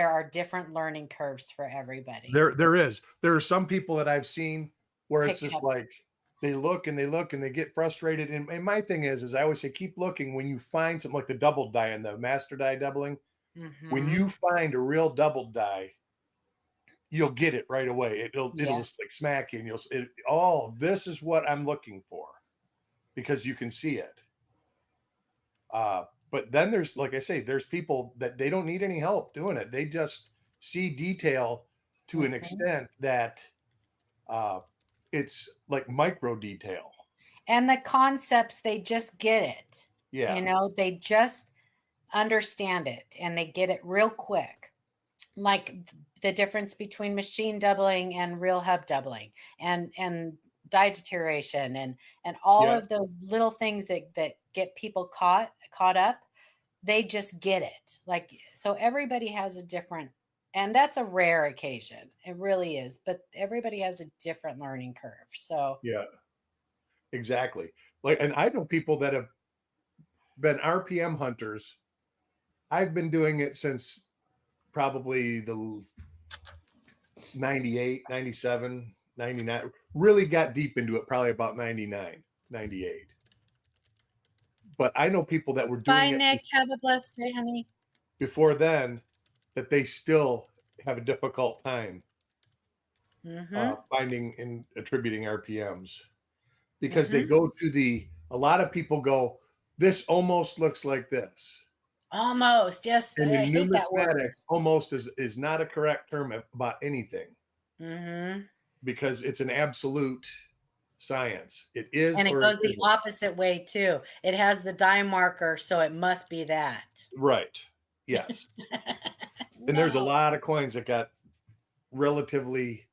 are different learning curves for everybody. There is. There are some people that I've seen where it's just like they look and they get frustrated. And my thing is I always say, keep looking when you find something like the double die and the master die doubling. Mm-hmm. When you find a real double die, you'll get it right away. It'll just like smack you and this is what I'm looking for because you can see it. But then there's, like I say, there's people that they don't need any help doing it. They just see detail to an extent that it's like micro detail. And the concepts, they just get it. Yeah. You know, they just understand it and they get it real quick. Like the difference between machine doubling and real hub doubling and die deterioration and all Yeah. of those little things that get people caught up. They just get it. Like, so everybody has a different, and that's a rare occasion. It really is, but everybody has a different learning curve. So Yeah, exactly. Like, and I know people that have been RPM hunters. I've been doing it since probably the 98, 97, 99. Really got deep into it probably about 99, 98. But I know people that were doing bye, it Nick. Have a blessed day, honey. before then that they still have a difficult time finding and attributing RPMs because they go to a lot of people go, this almost looks like this. Almost. Yes. And I in hate that word. numismatics, almost is not a correct term about anything because it's an absolute science. It is, and it or goes it the opposite way too. It has the die marker, so it must be that. right. Yes. And there's a lot of coins that got relatively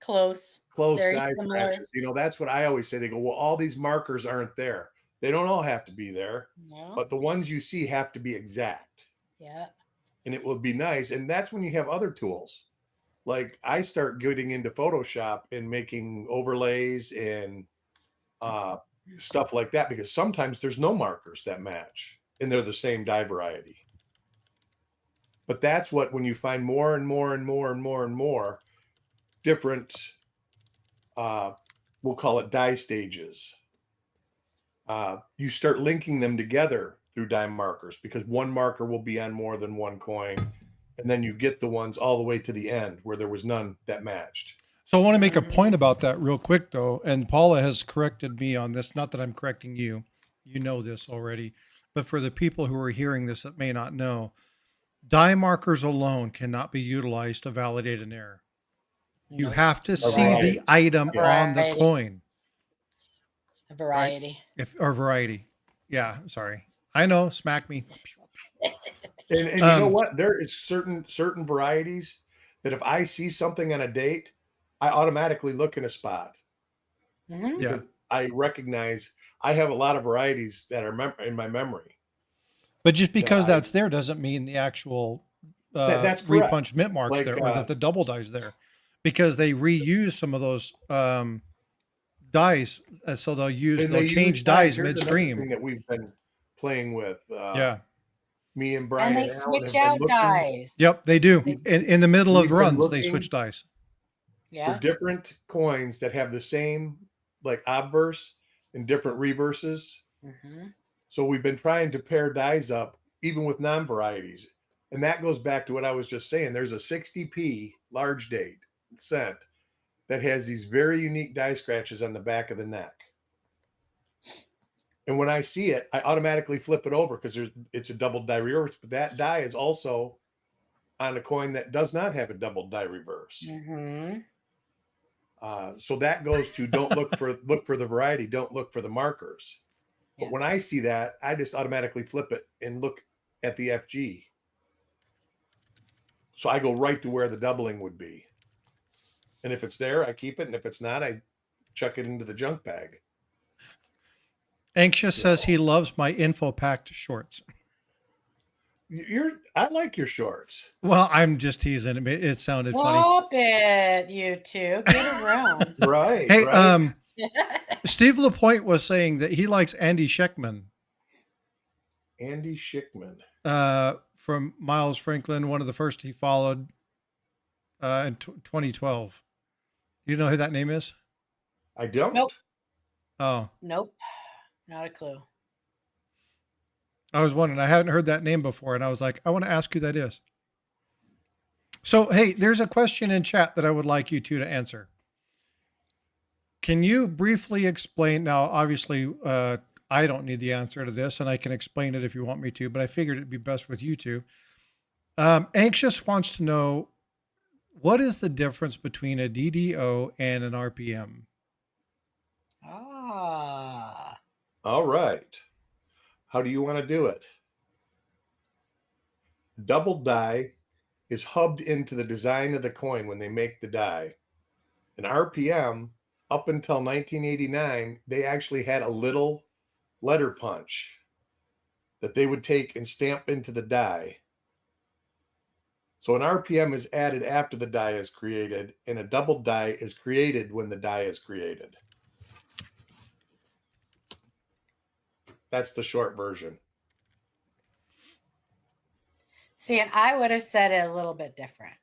close die similar. scratches. You know, that's what I always say. They go, well, all these markers aren't there. They don't all have to be there, but the ones you see have to be exact. Yeah. And it will be nice. And that's when you have other tools. Like I start getting into Photoshop and making overlays and stuff like that, because sometimes there's no markers that match and they're the same die variety. But that's what, when you find more and more and more and more and more different, we'll call it die stages, you start linking them together through die markers, because one marker will be on more than one coin. And then you get the ones all the way to the end where there was none that matched. So I want to make a point about that real quick, though. And Paula has corrected me on this. Not that I'm correcting you. You know this already. But for the people who are hearing this that may not know, die markers alone cannot be utilized to validate an error. You have to see the item on the coin. A variety. Right? Or variety. Yeah, sorry. I know, smack me. And you know what? There is certain varieties that if I see something on a date, I automatically look in a spot. Yeah. I recognize I have a lot of varieties that are in my memory. But just because that's there doesn't mean the actual that's repunch mint marks there, or that the double die's there, because they reuse some of those dies, so they'll change dies midstream. That we've been playing with. Me and Brian. And they switch out dies. Yep, they do. In the middle of runs, they switch dies. Yeah. For different coins that have the same like obverse and different reverses. So we've been trying to pair dies up even with non-varieties. And that goes back to what I was just saying. There's a 60p large date cent that has these very unique die scratches on the back of the neck. And when I see it, I automatically flip it over because it's a double die reverse, but that die is also on a coin that does not have a double die reverse. So that goes to don't look for the variety, don't look for the markers. But when I see that, I just automatically flip it and look at the FG. So I go right to where the doubling would be. And if it's there, I keep it. And if it's not, I chuck it into the junk bag. Anxious says he loves my info packed shorts. I like your shorts. Well, I'm just teasing. It sounded funny. Stop it, you two. Get around. Right. Hey, right. Steve Lapointe was saying that he likes Andy Scheckman. Andy Schickman. From Miles Franklin, one of the first he followed in 2012. You know who that name is? I don't. Nope. Oh. Nope. Not a clue. I was wondering. I hadn't heard that name before, and I was like, I want to ask who that is. So, hey, there's a question in chat that I would like you two to answer. Can you briefly explain? Now, obviously, I don't need the answer to this, and I can explain it if you want me to, but I figured it'd be best with you two. Anxious wants to know What is the difference between a DDO and an RPM? Ah. All right. How do you want to do it? Double die is hubbed into the design of the coin when they make the die. An RPM, up until 1989, they actually had a little letter punch that they would take and stamp into the die. So an RPM is added after the die is created, and a double die is created when the die is created. That's the short version. See, and I would have said it a little bit different.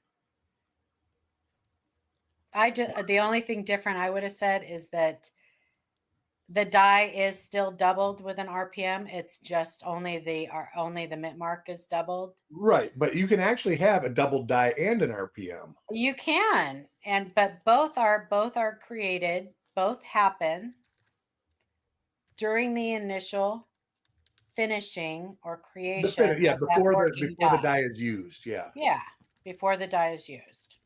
The only thing different I would have said is that the die is still doubled with an RPM. It's just only the mint mark is doubled. Right, but you can actually have a double die and an RPM. You can, but both are created. Both happen during the initial finishing or creation. Before the die is used. Yeah. Yeah, before the die is used.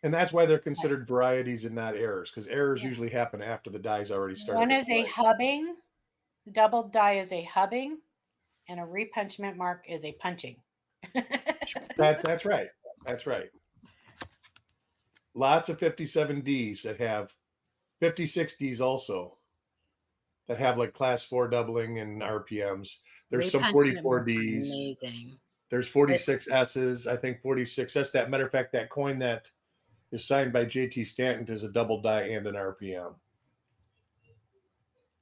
And that's why they're considered varieties and not errors, because errors usually happen after the die's already started. One is a hubbing, double die is a hubbing, and a repunchment mark is a punching. That's right. That's right. Lots of 57Ds that have 56Ds also that have like class 4 doubling and RPMs. There's some 44Ds. Amazing. There's 46Ss. I think 46S. That matter of fact, that coin that is signed by JT Stanton is a double die and an RPM.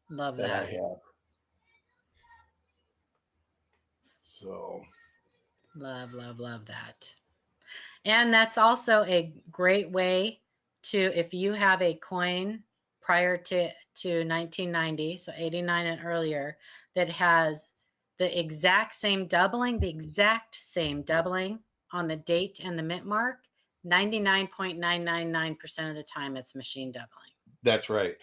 Love that. I have. So. Love that. And that's also a great way to, if you have a coin prior to 1990, so 89 and earlier, that has the exact same doubling on the date and the mint mark, 99.999% of the time it's machine doubling. That's right.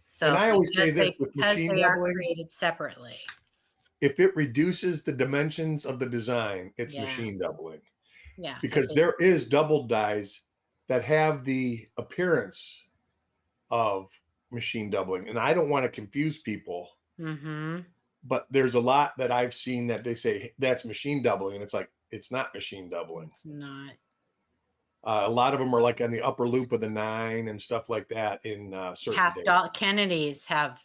So and I always say this with machine doubling, are created separately. If it reduces the dimensions of the design, it's machine doubling. Yeah. Because there is double dies that have the appearance of machine doubling. And I don't want to confuse people. Mm-hmm. But there's a lot that I've seen that they say that's machine doubling. And it's like, it's not machine doubling. It's not. A lot of them are like on the upper loop of the 9 and stuff like that in certain days. Kennedys have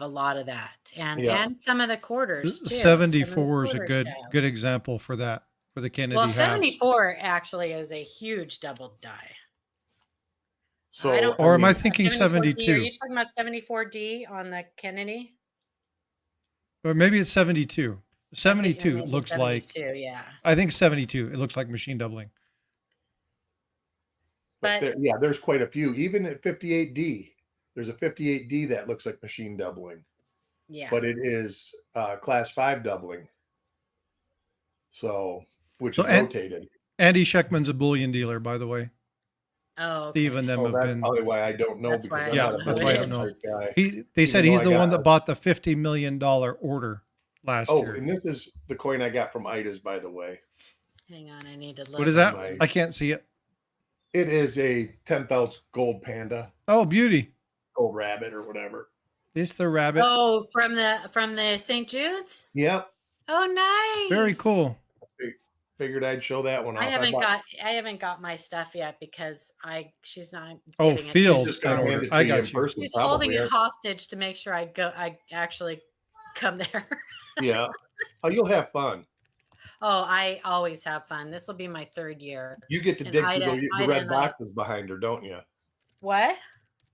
a lot of that, and some of the quarters too. 74 is a good example for that, for the Kennedy. Well, 74 actually is a huge double die. So, am I thinking 72? Are you talking about 74D on the Kennedy? Or maybe it's 72. 72 looks 72, like. Yeah. I think 72. It looks like machine doubling. But there's quite a few. Even at 58D, there's a 58D that looks like machine doubling. Yeah. But it is class 5 doubling. So, which is rotated. Andy Scheckman's a bullion dealer, by the way. Oh, okay. Steve and them have been. Probably why I don't know. That's why I that's why I don't know. Guy. They said he's the one that bought the $50 million order last year. Oh, and this is the coin I got from Ida's, by the way. Hang on, I need to look. What is that? I can't see it. It is a 10th ounce gold panda. Oh, beauty. Gold rabbit or whatever. It's the rabbit. Oh, from the St. Jude's? Yep. Oh, nice. Very cool. Figured I'd show that one off. I haven't got my stuff yet because she's not. Oh, field. I got you. She's holding it hostage to make sure I actually come there. Yeah. Oh, you'll have fun. Oh, I always have fun. This will be my 3rd year. You get to dig through the red boxes behind her, don't you? What?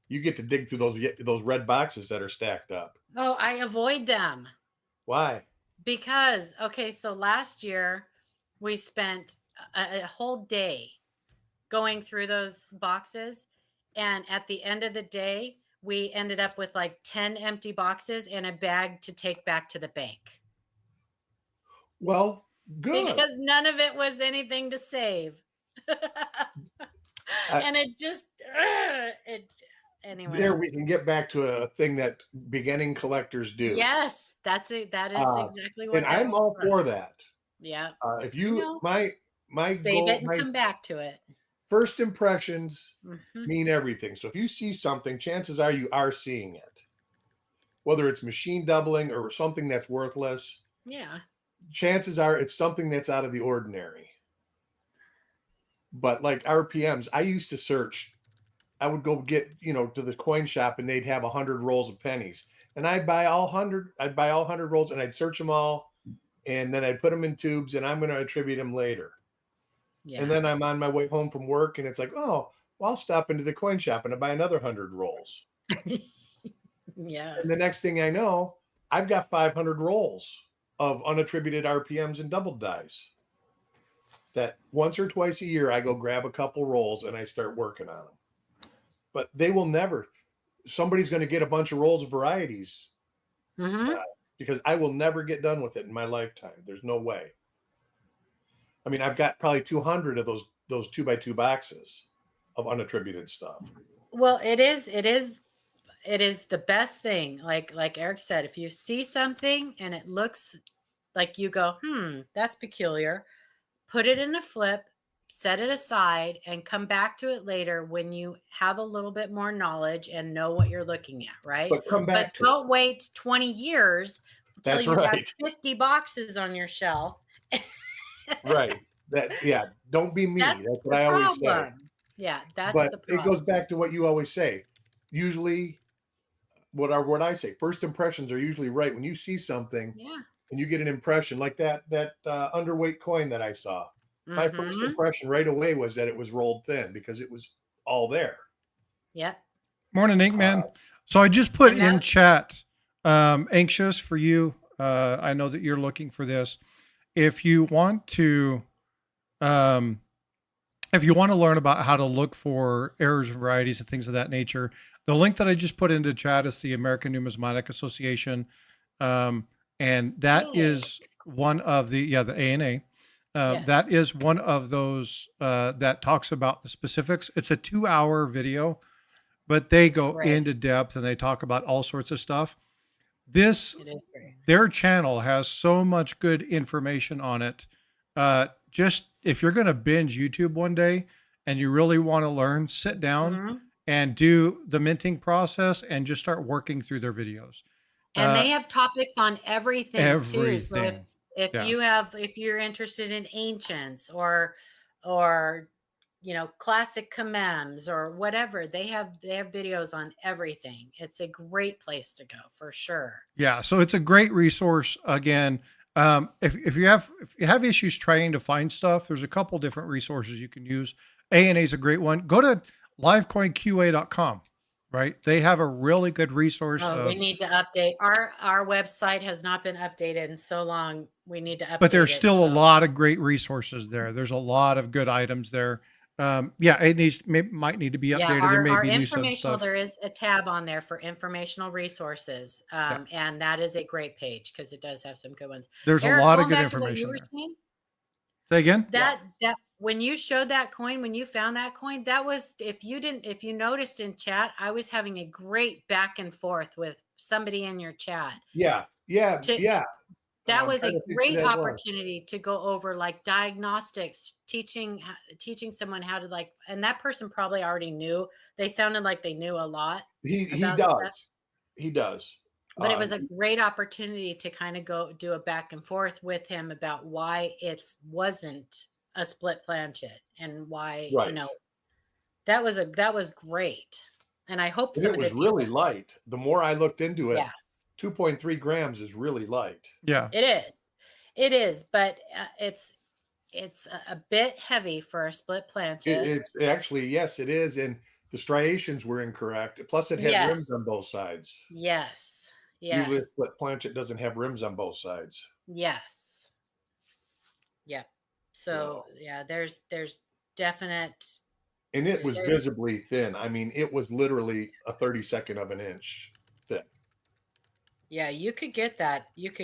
You get to dig through those red boxes that are stacked up. Oh, I avoid them. Why? Because, so last year we spent a whole day going through those boxes. And at the end of the day, we ended up with like 10 empty boxes and a bag to take back to the bank. Well, good. Because none of it was anything to save. And it just, anyway. There we can get back to a thing that beginning collectors do. Yes, that's it. That is exactly what. And I'm all for that. Yeah. If you, Save goal, it and come back to it. first impressions Mhm. mean everything. So if you see something, chances are you are seeing it. Whether it's machine doubling or something that's worthless, Yeah. chances are it's something that's out of the ordinary. But like RPMs, I used to search. I would go get, to the coin shop and they'd have 100 rolls of pennies. And I'd buy all 100. I'd buy all 100 rolls and I'd search them all. And then I'd put them in tubes and I'm going to attribute them later. Yeah. And then I'm on my way home from work and it's like, oh, well, I'll stop into the coin shop and I buy another 100 rolls. Yeah. And the next thing I know, I've got 500 rolls of unattributed RPMs and double dies. That once or twice a year, I go grab a couple rolls and I start working on them. But they will never, somebody's going to get a bunch of rolls of varieties because I will never get done with it in my lifetime. There's no way. I mean, I've got probably 200 of those 2x2 boxes of unattributed stuff. Well, it is the best thing. Like Eric said, if you see something and it looks like you go, that's peculiar, put it in a flip, set it aside, and come back to it later when you have a little bit more knowledge and know what you're looking at, right? But come back to don't wait 20 years until That's you right. have 50 boxes on your shelf. Right. Don't be me. That's what I always say. Yeah, that's But the problem. it goes back to what you always say. Usually, what I say, first impressions are usually right. When you see something, and you get an impression like that underweight coin that I saw. My first impression right away was that it was rolled thin because it was all there. Yep. Morning, Inkman. So I just put in chat, anxious for you. I know that you're looking for this. If you want to learn about how to look for errors and varieties and things of that nature, the link that I just put into chat is the American Numismatic Association. And that is one of the ANA. Yes. That is one of those that talks about the specifics. It's a 2-hour video, but they go into depth and they talk about all sorts of stuff. Their channel has so much good information on it. Just if you're going to binge YouTube one day and you really want to learn, sit down and do the minting process and just start working through their videos. And they have topics on everything too. So if you're interested in ancients or classic commems or whatever, they have videos on everything. It's a great place to go for sure. Yeah, so it's a great resource. Again, if you have issues trying to find stuff, there's a couple different resources you can use. ANA is a great one. Go to livecoinqa.com. Right, they have a really good resource. We need to update our website. Has not been updated in so long. We need to update. But there's still a lot of great resources there. There's a lot of good items there. It might need to be updated. Our, there may our be new informational. stuff. There is a tab on there for informational resources, and that is a great page because it does have some good ones. There's a lot of good information there. Say again? That when you showed that coin, when you found that coin, that was if you noticed in chat, I was having a great back and forth with somebody in your chat. Yeah. That was a great opportunity to go over like diagnostics, teaching someone how to and that person probably already knew. They sounded like they knew a lot. He does. He does. But it was a great opportunity to kind of go do a back and forth with him about why it wasn't a split planchet and why, that was great. And I hope it was really light. The more I looked into it, 2.3 grams is really light. Yeah, it is, but it's a bit heavy for a split planchet. It's actually, yes, it is. And the striations were incorrect. Plus it had rims on both sides. Yes. Usually a split planchet doesn't have rims on both sides. Yes. Yeah. So there's definite. And it was visibly thin. I mean, it was literally a 32nd of an inch thick. Yeah, you could get that. If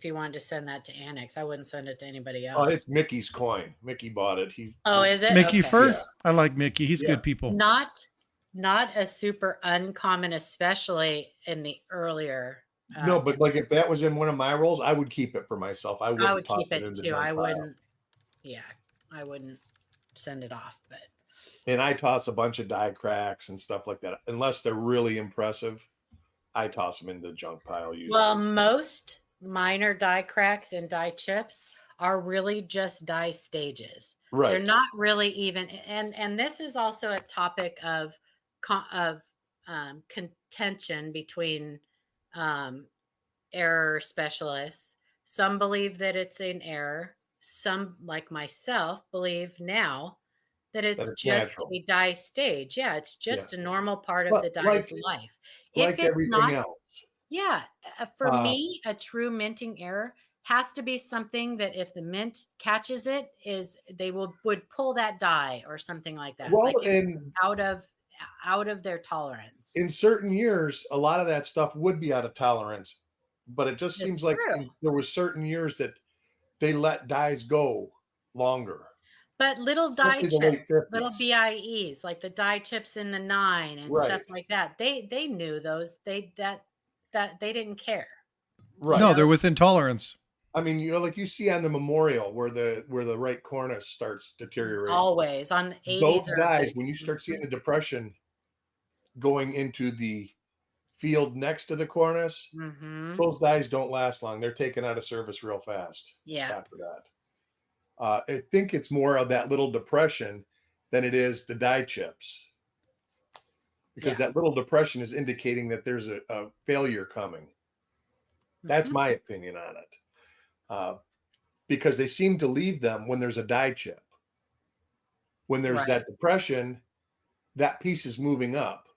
you wanted to send that to Annex. I wouldn't send it to anybody else. Oh, it's Mickey's coin. Mickey bought it. Is it? Mickey first? Yeah. I like Mickey. He's good people. Not a super uncommon, especially in the earlier No, but like if that was in one of my roles, I would keep it for myself. I I wouldn't would toss keep it it in the too. junk I pile. wouldn't. Yeah, I wouldn't send it off. But And I toss a bunch of die cracks and stuff like that. Unless they're really impressive, I toss them in the junk pile usually. well, most minor die cracks and die chips are really just die stages. Right. They're not really even. And this is also a topic of contention between error specialists. Some believe that it's an error. Some, like myself, believe now that it's it's just natural. a die stage. Yeah, it's just a normal part of But the die's life. If Like it's everything not, else. yeah, for me, a true minting error has to be something that if the mint catches it, is they would pull that die or something like that. Well, Like and out of their tolerance. in certain years, a lot of that stuff would be out of tolerance. But it just It's seems like true. there was certain years that they let dies go longer. But little die Especially the chips, late little 50s. BIEs, like the die chips in the 9 and stuff Right. like that. They knew those. That they didn't care. Right. No, they're within tolerance. I mean, like you see on the memorial where the right cornice starts deteriorating. Always on the 80s. Those dies, when you start seeing the depression going into the field next to the cornice, those dies don't last long. They're taken out of service real fast. Yeah. After that. I think it's more of that little depression than it is the die chips. Because that little depression is indicating that there's a failure coming. That's my opinion on it. Because they seem to leave them when there's a die chip. When there's that depression, that piece is moving up.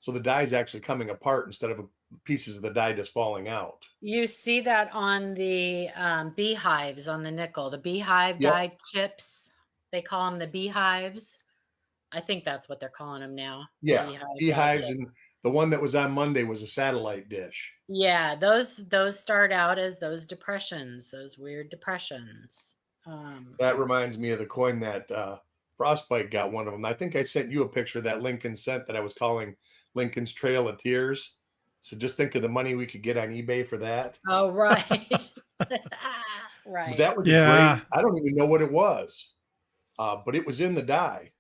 So the die is actually coming apart instead of pieces of the die just falling out. You see that on the beehives on the nickel, the beehive die chips. They call them the beehives. I think that's what they're calling them now. Yeah, beehives, and the one that was on Monday was a satellite dish. Yeah, those start out as those depressions, those weird depressions. That reminds me of the coin that Frostbyte got one of them. I think I sent you a picture that Lincoln sent that I was calling Lincoln's Trail of Tears. So just think of the money we could get on eBay for that. Oh, right. Right. That was great. I don't even know what it was, but it was in the die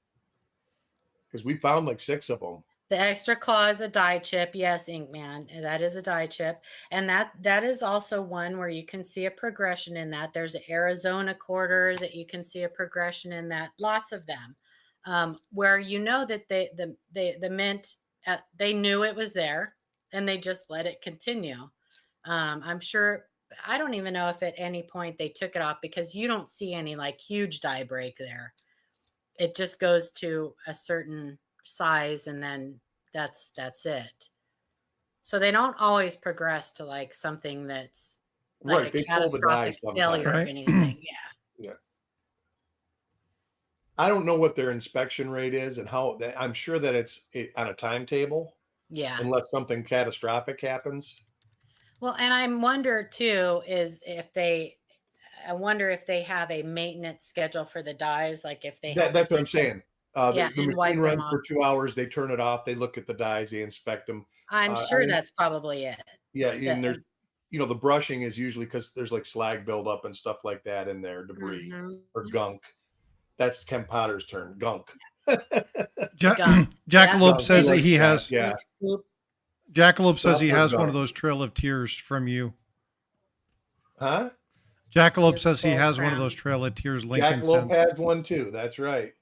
because we found like 6 of them. The extra claw is a die chip. Yes, Inkman, that is a die chip. And that is also one where you can see a progression in that. There's an Arizona quarter that you can see a progression in that. Lots of them where you know that the mint, they knew it was there and they just let it continue. I'm sure, I don't even know if at any point they took it off because you don't see any like huge die break there. It just goes to a certain size and then that's it. So they don't always progress to like something that's like a catastrophic failure or anything. Yeah. I don't know what their inspection rate is and how. I'm sure that it's on a timetable. Yeah. Unless something catastrophic happens. Well, and I wonder too I wonder if they have a maintenance schedule for the dies, like if they. That's what I'm saying. The machine runs for 2 hours. They turn it off. They look at the dies. They inspect them. I'm sure that's probably it. Yeah, and there's, the brushing is usually because there's like slag buildup and stuff like that in there, debris or gunk. That's Ken Potter's turn. Gunk. Jackalope says that he has. Yeah. Jackalope says he has one of those Trail of Tears from you. Huh? Jackalope says he has one of those Trail of Tears. Lincoln Jackalope has one too. That's right.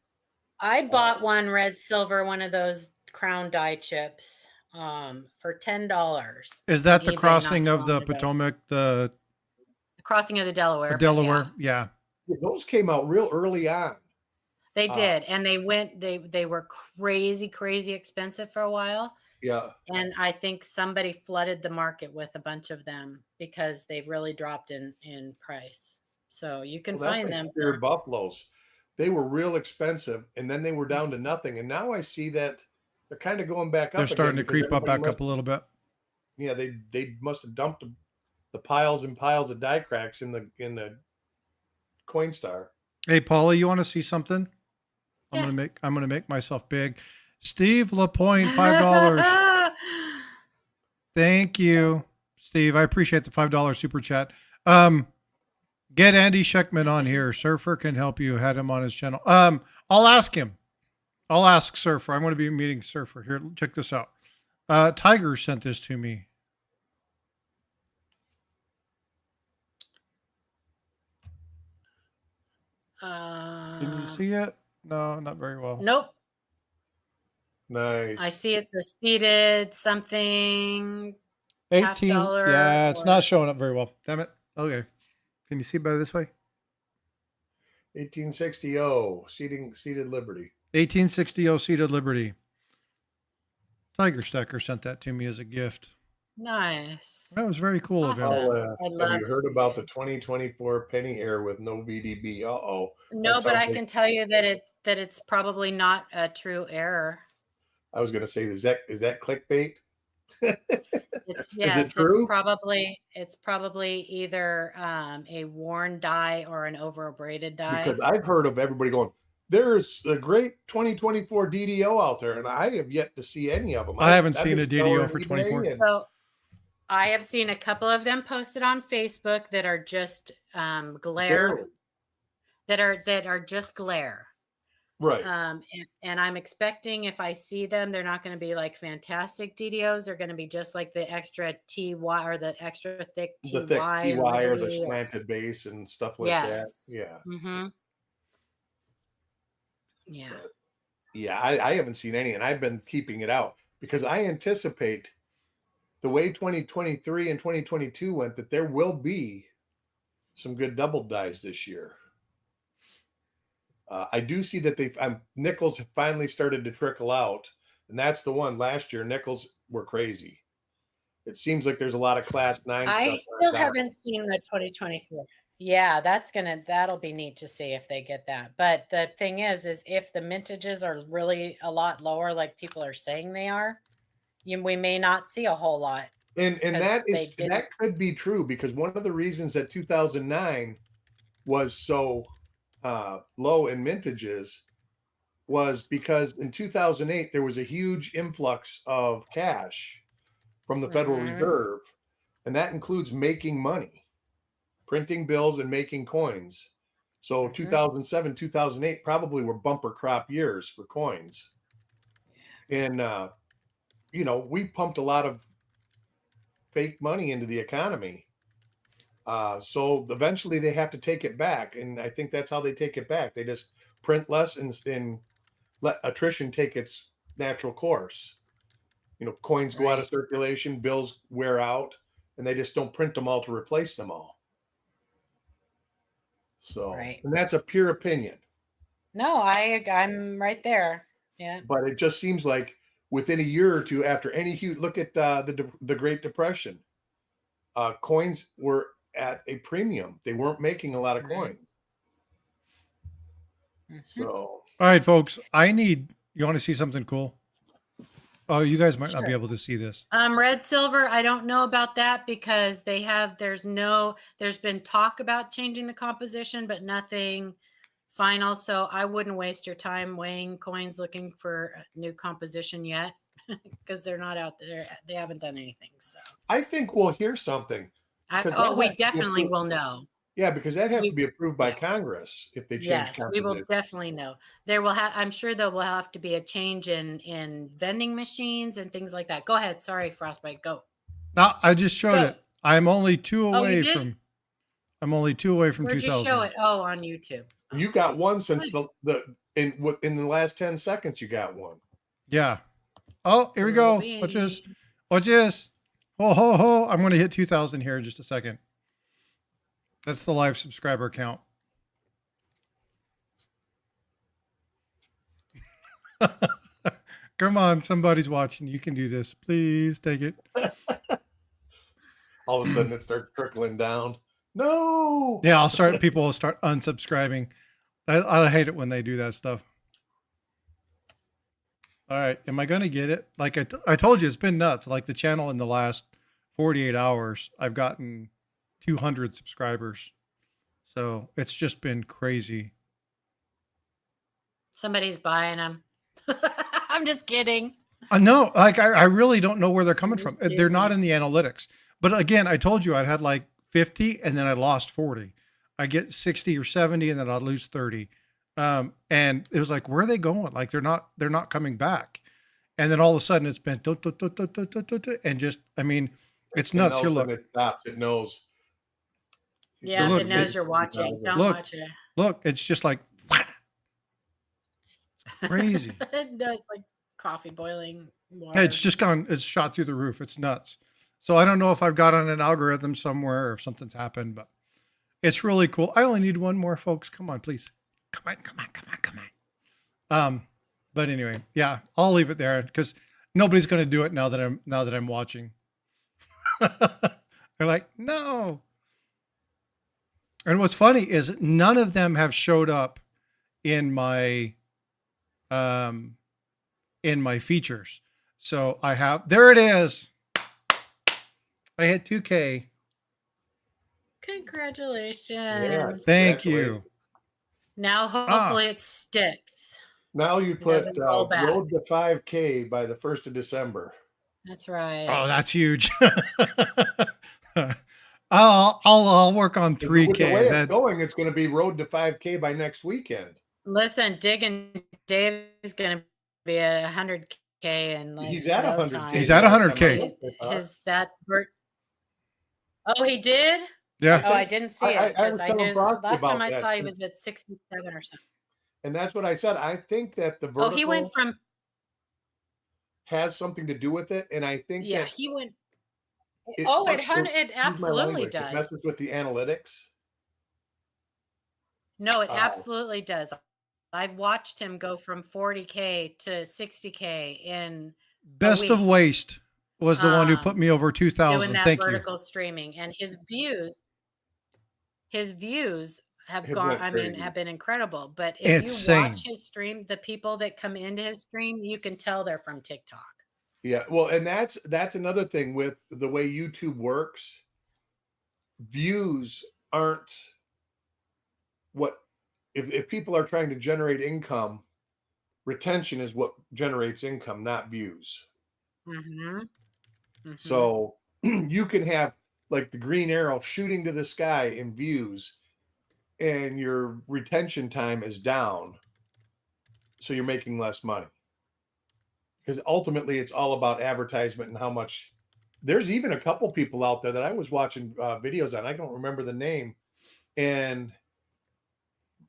I bought one red silver, one of those crown die chips, for $10. Is that the crossing of the Potomac? The crossing of the Delaware. Delaware, yeah. Those came out real early on. They did, and they were crazy expensive for a while. Yeah. And I think somebody flooded the market with a bunch of them because they've really dropped in price. So you can find them. They're buffaloes. They were real expensive, and then they were down to nothing. And now I see that they're kind of going back up. They're starting to creep up back up a little bit. Yeah, they must have dumped the piles and piles of die cracks in the Coinstar. Hey, Paula, you want to see something? Yeah. I'm gonna make myself big. Steve Lapointe, $5. Thank you. Steve. I appreciate the $5 super chat. Get Andy Scheckman on here. Surfer can help you. Had him on his channel. I'll ask him. I'll ask Surfer. I'm going to be meeting Surfer. Here, check this out. Tiger sent this to me. Can you see it? No, not very well. Nope. Nice. I see it's a seated something. 18. Yeah, it's or- not showing up very well. Damn it. Okay. Can you see better this way? 1860 seated Liberty. 1860 seated Liberty. Tiger Stacker sent that to me as a gift. Nice. That was very cool of Awesome. him. Have you heard about the 2024 penny air with no VDB? No, but I can tell you that it's probably not a true error. I was going to say, is that clickbait? It's, yes, Is it true? It's probably either a worn dye or an over-abraded dye. Because I've heard of everybody going, there's a great 2024 DDO out there, and I have yet to see any of them. I haven't seen a DDO for 24. So I have seen a couple of them posted on Facebook that are just glare. That are just glare. Right. And I'm expecting if I see them, they're not going to be like fantastic DDOs. They're going to be just like the extra TY or the extra thick TY. The thick TY or the slanted base and stuff like that. Yeah. Mm-hmm. Yeah. But, yeah, I haven't seen any, and I've been keeping it out because I anticipate the way 2023 and 2022 went that there will be some good double dyes this year. I do see that nickels have finally started to trickle out, and that's the one. Last year, nickels were crazy. It seems like there's a lot of class 9 stuff. I still haven't seen the 2024. Yeah, that'll be neat to see if they get that. But the thing is if the mintages are really a lot lower, like people are saying they are, we may not see a whole lot. And that could be true, because one of the reasons that 2009 was so low in mintages was because in 2008 there was a huge influx of cash from the Federal Reserve, and that includes making money, printing bills and making coins. So 2007, 2008 probably were bumper crop years for coins. And we pumped a lot of fake money into the economy. So eventually they have to take it back. And I think that's how they take it back. They just print less and let attrition take its natural course. Coins go out of circulation, bills wear out, and they just don't print them all to replace them all. So, and that's a pure opinion. No, I'm right there. Yeah. But it just seems like within a year or two after any huge, look at the Great Depression, coins were at a premium. They weren't making a lot of coins. So, all right, folks, you want to see something cool? Oh, you guys might not be able to see this. Red Silver, I don't know about that because there's been talk about changing the composition, but nothing final. So I wouldn't waste your time weighing coins looking for a new composition yet because they're not out there. They haven't done anything. So I think we'll hear something. We definitely will know. Yeah, because that has to be approved by Congress if they change composition. We will definitely know. I'm sure there will have to be a change in vending machines and things like that. Go ahead. Sorry, Frostbyte. Go. No, I just showed it. I'm only two away from. I'm only 2 away from 2000. Where'd you show it? Oh, on YouTube. You got one since in the last 10 seconds. You got one. Yeah. Oh, here we go. Watch this. Watch this. Ho ho ho! I'm going to hit 2000 here in just a second. That's the live subscriber count. Come on, somebody's watching. You can do this. Please take it. All of a sudden it starts trickling down. No. Yeah, people will start unsubscribing. I hate it when they do that stuff. All right, am I going to get it? Like I told you, it's been nuts. Like the channel in the last 48 hours, I've gotten 200 subscribers. So it's just been crazy. Somebody's buying them. I'm just kidding. No, like I really don't know where they're coming from. They're not in the analytics. But again, I told you I'd had like 50 and then I lost 40. I get 60 or 70 and then I'd lose 30. And it was like, where are they going? Like they're not coming back. And then all of a sudden it's been and just, I mean, it's nuts. Here, look. It stops. It knows. Yeah, Look, it knows you're watching. Don't look, watch it. Look, it's just like it's crazy. It does like coffee boiling water. Yeah, it's just gone. It's shot through the roof. It's nuts. So I don't know if I've got on an algorithm somewhere or if something's happened, but it's really cool. I only need one more, folks. Come on, please. Come on. But anyway, yeah, I'll leave it there because nobody's going to do it now that I'm watching. They're like, no. And what's funny is none of them have showed up in my features. So I have, there it is. I hit 2K. Congratulations. Yeah, Thank you. Now hopefully it sticks. Now you put doesn't roll back. road to 5K by the 1st of December. That's right. Oh, that's huge. I'll work on 3K. With the way it's going, it's going to be road to 5K by next weekend. Listen, Diggin' Dave is going to be at 100K in like He's at 100K. He's at 100K. Oh, he did? Yeah. Oh, I didn't see it because I knew last time I that. saw he was at 67 or something. And that's what I said. I think that the vertical he went from has something to do with it, and I think yeah, that he went. it absolutely It does. messes with the analytics. No, it absolutely does. I've watched him go from 40K to 60K in Best of Waste was the one who put me over 2,000. doing that Thank vertical streaming, and his views have have been incredible. But if you watch his stream, the people that come into his stream, you can tell they're from TikTok. Yeah, well, and that's another thing with the way YouTube works. Views aren't what if people are trying to generate income, retention is what generates income, not views. Mm-hmm. Mm-hmm. So you can have like the green arrow shooting to the sky in views, and your retention time is down. So you're making less money. Because ultimately it's all about advertisement and how much. There's even a couple people out there that I was watching videos on. I don't remember the name. And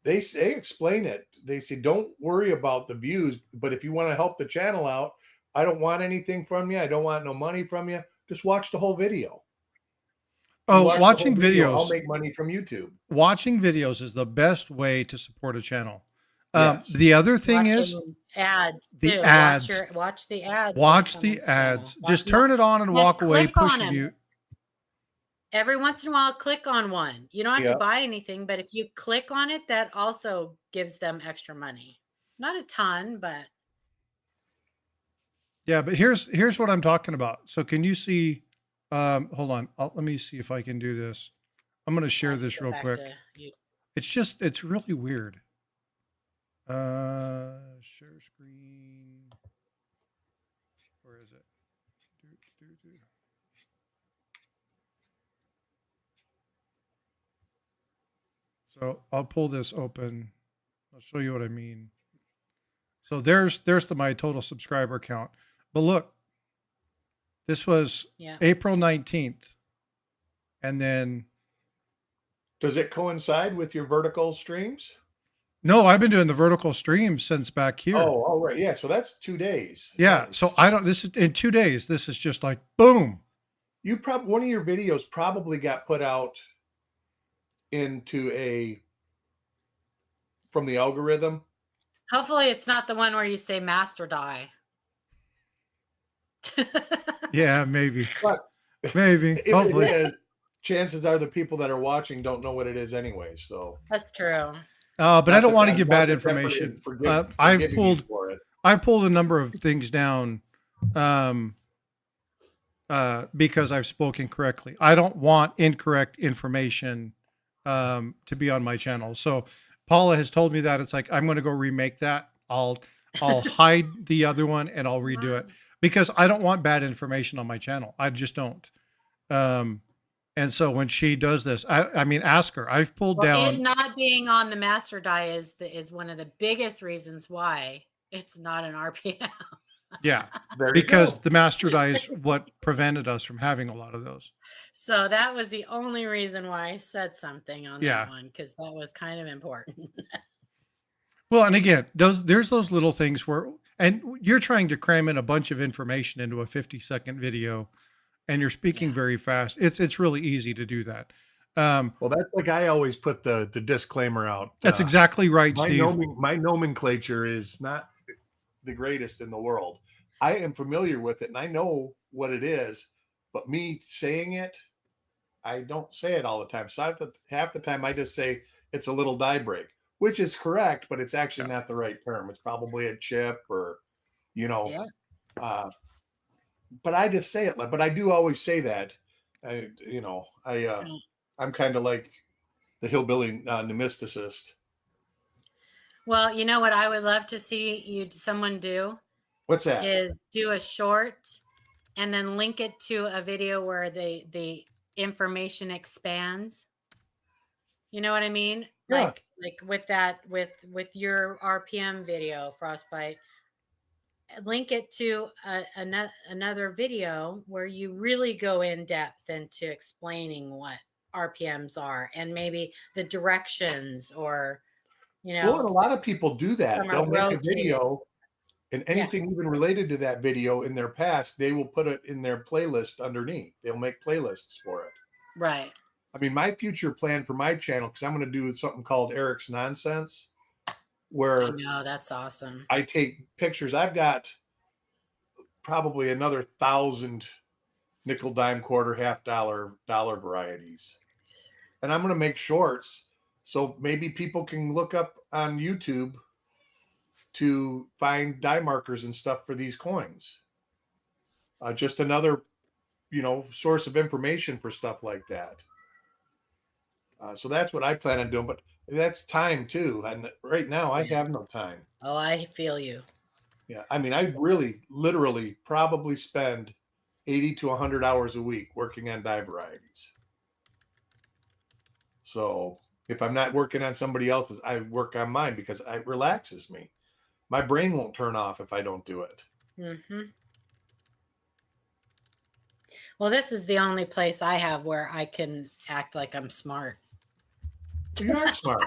they explain it. They say, don't worry about the views, but if you want to help the channel out, I don't want anything from you. I don't want no money from you. Just watch the whole video. Watching videos. I'll make money from YouTube. Watching videos is the best way to support a channel. Yes. The other thing is ads. The ads. Watch the ads. Watch the ads. Just turn it on and walk away. Push mute. Every once in a while, click on one. You don't have to buy anything, but if you click on it, that also gives them extra money. Not a ton, but yeah. But here's what I'm talking about. So can you see? Hold on. Let me see if I can do this. I'm going to share this real quick. It's really weird. Share screen. Where is it? So I'll pull this open. I'll show you what I mean. So there's my total subscriber count. But look, this was April 19th. And then. Does it coincide with your vertical streams? No, I've been doing the vertical streams since back here. Oh, all right. Yeah. So that's 2 days. Yeah. Nice. So this is in 2 days. This is just like, boom. One of your videos probably got put out from the algorithm. Hopefully it's not the one where you say master die. Yeah, maybe. But maybe. Hopefully. It is, chances are the people that are watching don't know what it is anyway. So that's true. But I don't want to give bad information. I've pulled a number of things down because I've spoken correctly. I don't want incorrect information to be on my channel. So Paula has told me that it's like, I'm going to go remake that. I'll hide the other one and I'll redo it because I don't want bad information on my channel. I just don't. And so when she does this, I mean, ask her. I've pulled Well, it down. not being on the master die is one of the biggest reasons why it's not an RPM. Yeah, There you because go. the master die is what prevented us from having a lot of those. So that was the only reason why I said something on Yeah. that one, because that was kind of important. Well, and again, there's those little things where, and you're trying to cram in a bunch of information into a 50-second video, and you're speaking Yeah. very fast. It's really easy to do that. Well, that's like I always put the disclaimer out. That's exactly right, my Steve. my nomenclature is not the greatest in the world. I am familiar with it and I know what it is, but me saying it, I don't say it all the time. So half the time I just say it's a little die break, which is correct, but it's actually not the right term. It's probably a chip or, you know, Yeah. but I just say it. But I do always say that. I'm kind of like the hillbilly numismaticist. Well, you know what I would love to see someone do What's that? is do a short and then link it to a video where the information expands. You know what I mean? Yeah. Like with that with your RPM video, Frostbite. Link it to another video where you really go in depth into explaining what RPMs are and maybe the directions, or Well, and a lot of people do that. some are They'll make a rotated. video and anything even related to that video in their past, they will put it in their playlist underneath. They'll make playlists for it. Right. I mean, my future plan for my channel, because I'm going to do something called Eric's Nonsense, where I know, that's awesome. I take pictures. I've got probably another 1,000 nickel, dime, quarter, $half dollar varieties. And I'm going to make shorts. So maybe people can look up on YouTube to find die markers and stuff for these coins. Just another, source of information for stuff like that. So that's what I plan on doing, but that's time too. And right now I have no time. Oh, I feel you. Yeah. I mean, I really literally probably spend 80 to 100 hours a week working on die varieties. So if I'm not working on somebody else's, I work on mine because it relaxes me. My brain won't turn off if I don't do it. Mm-hmm. Well, this is the only place I have where I can act like I'm smart. You are smart,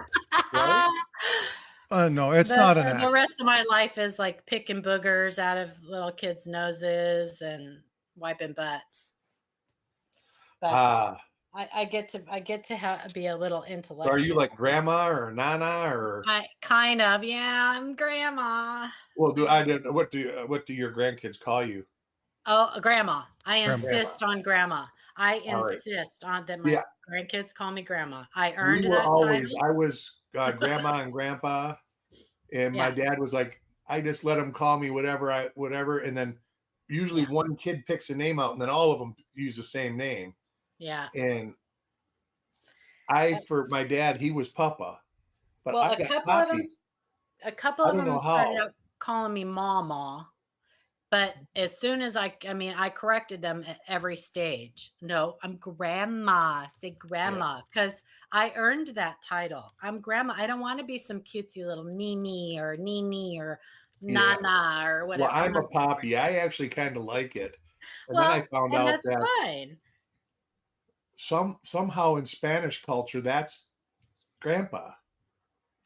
right? No, it's not an act. The rest of my life is like picking boogers out of little kids' noses and wiping butts. But I get to be a little intellectual. So are you like grandma or nana or? I kind of, yeah, I'm grandma. Well, what do your grandkids call you? Oh, grandma. I insist on grandma. I All insist on that. My grandkids call me grandma. I earned we were that always. title. I was grandma and grandpa, and my dad was like, I just let them call me whatever, and then usually one kid picks a name out, and then all of them use the same name. Yeah. And for my dad, he was Papa. But well, a couple of them started out calling me Mama. But as soon as I corrected them at every stage. No, I'm grandma. Say grandma, because I earned that title. I'm grandma. I don't want to be some cutesy little Mimi or Nini or Nana or whatever. Well, I'm a Poppy. I actually kind of like it. And well, then I found out that's that fine. Somehow in Spanish culture, that's grandpa.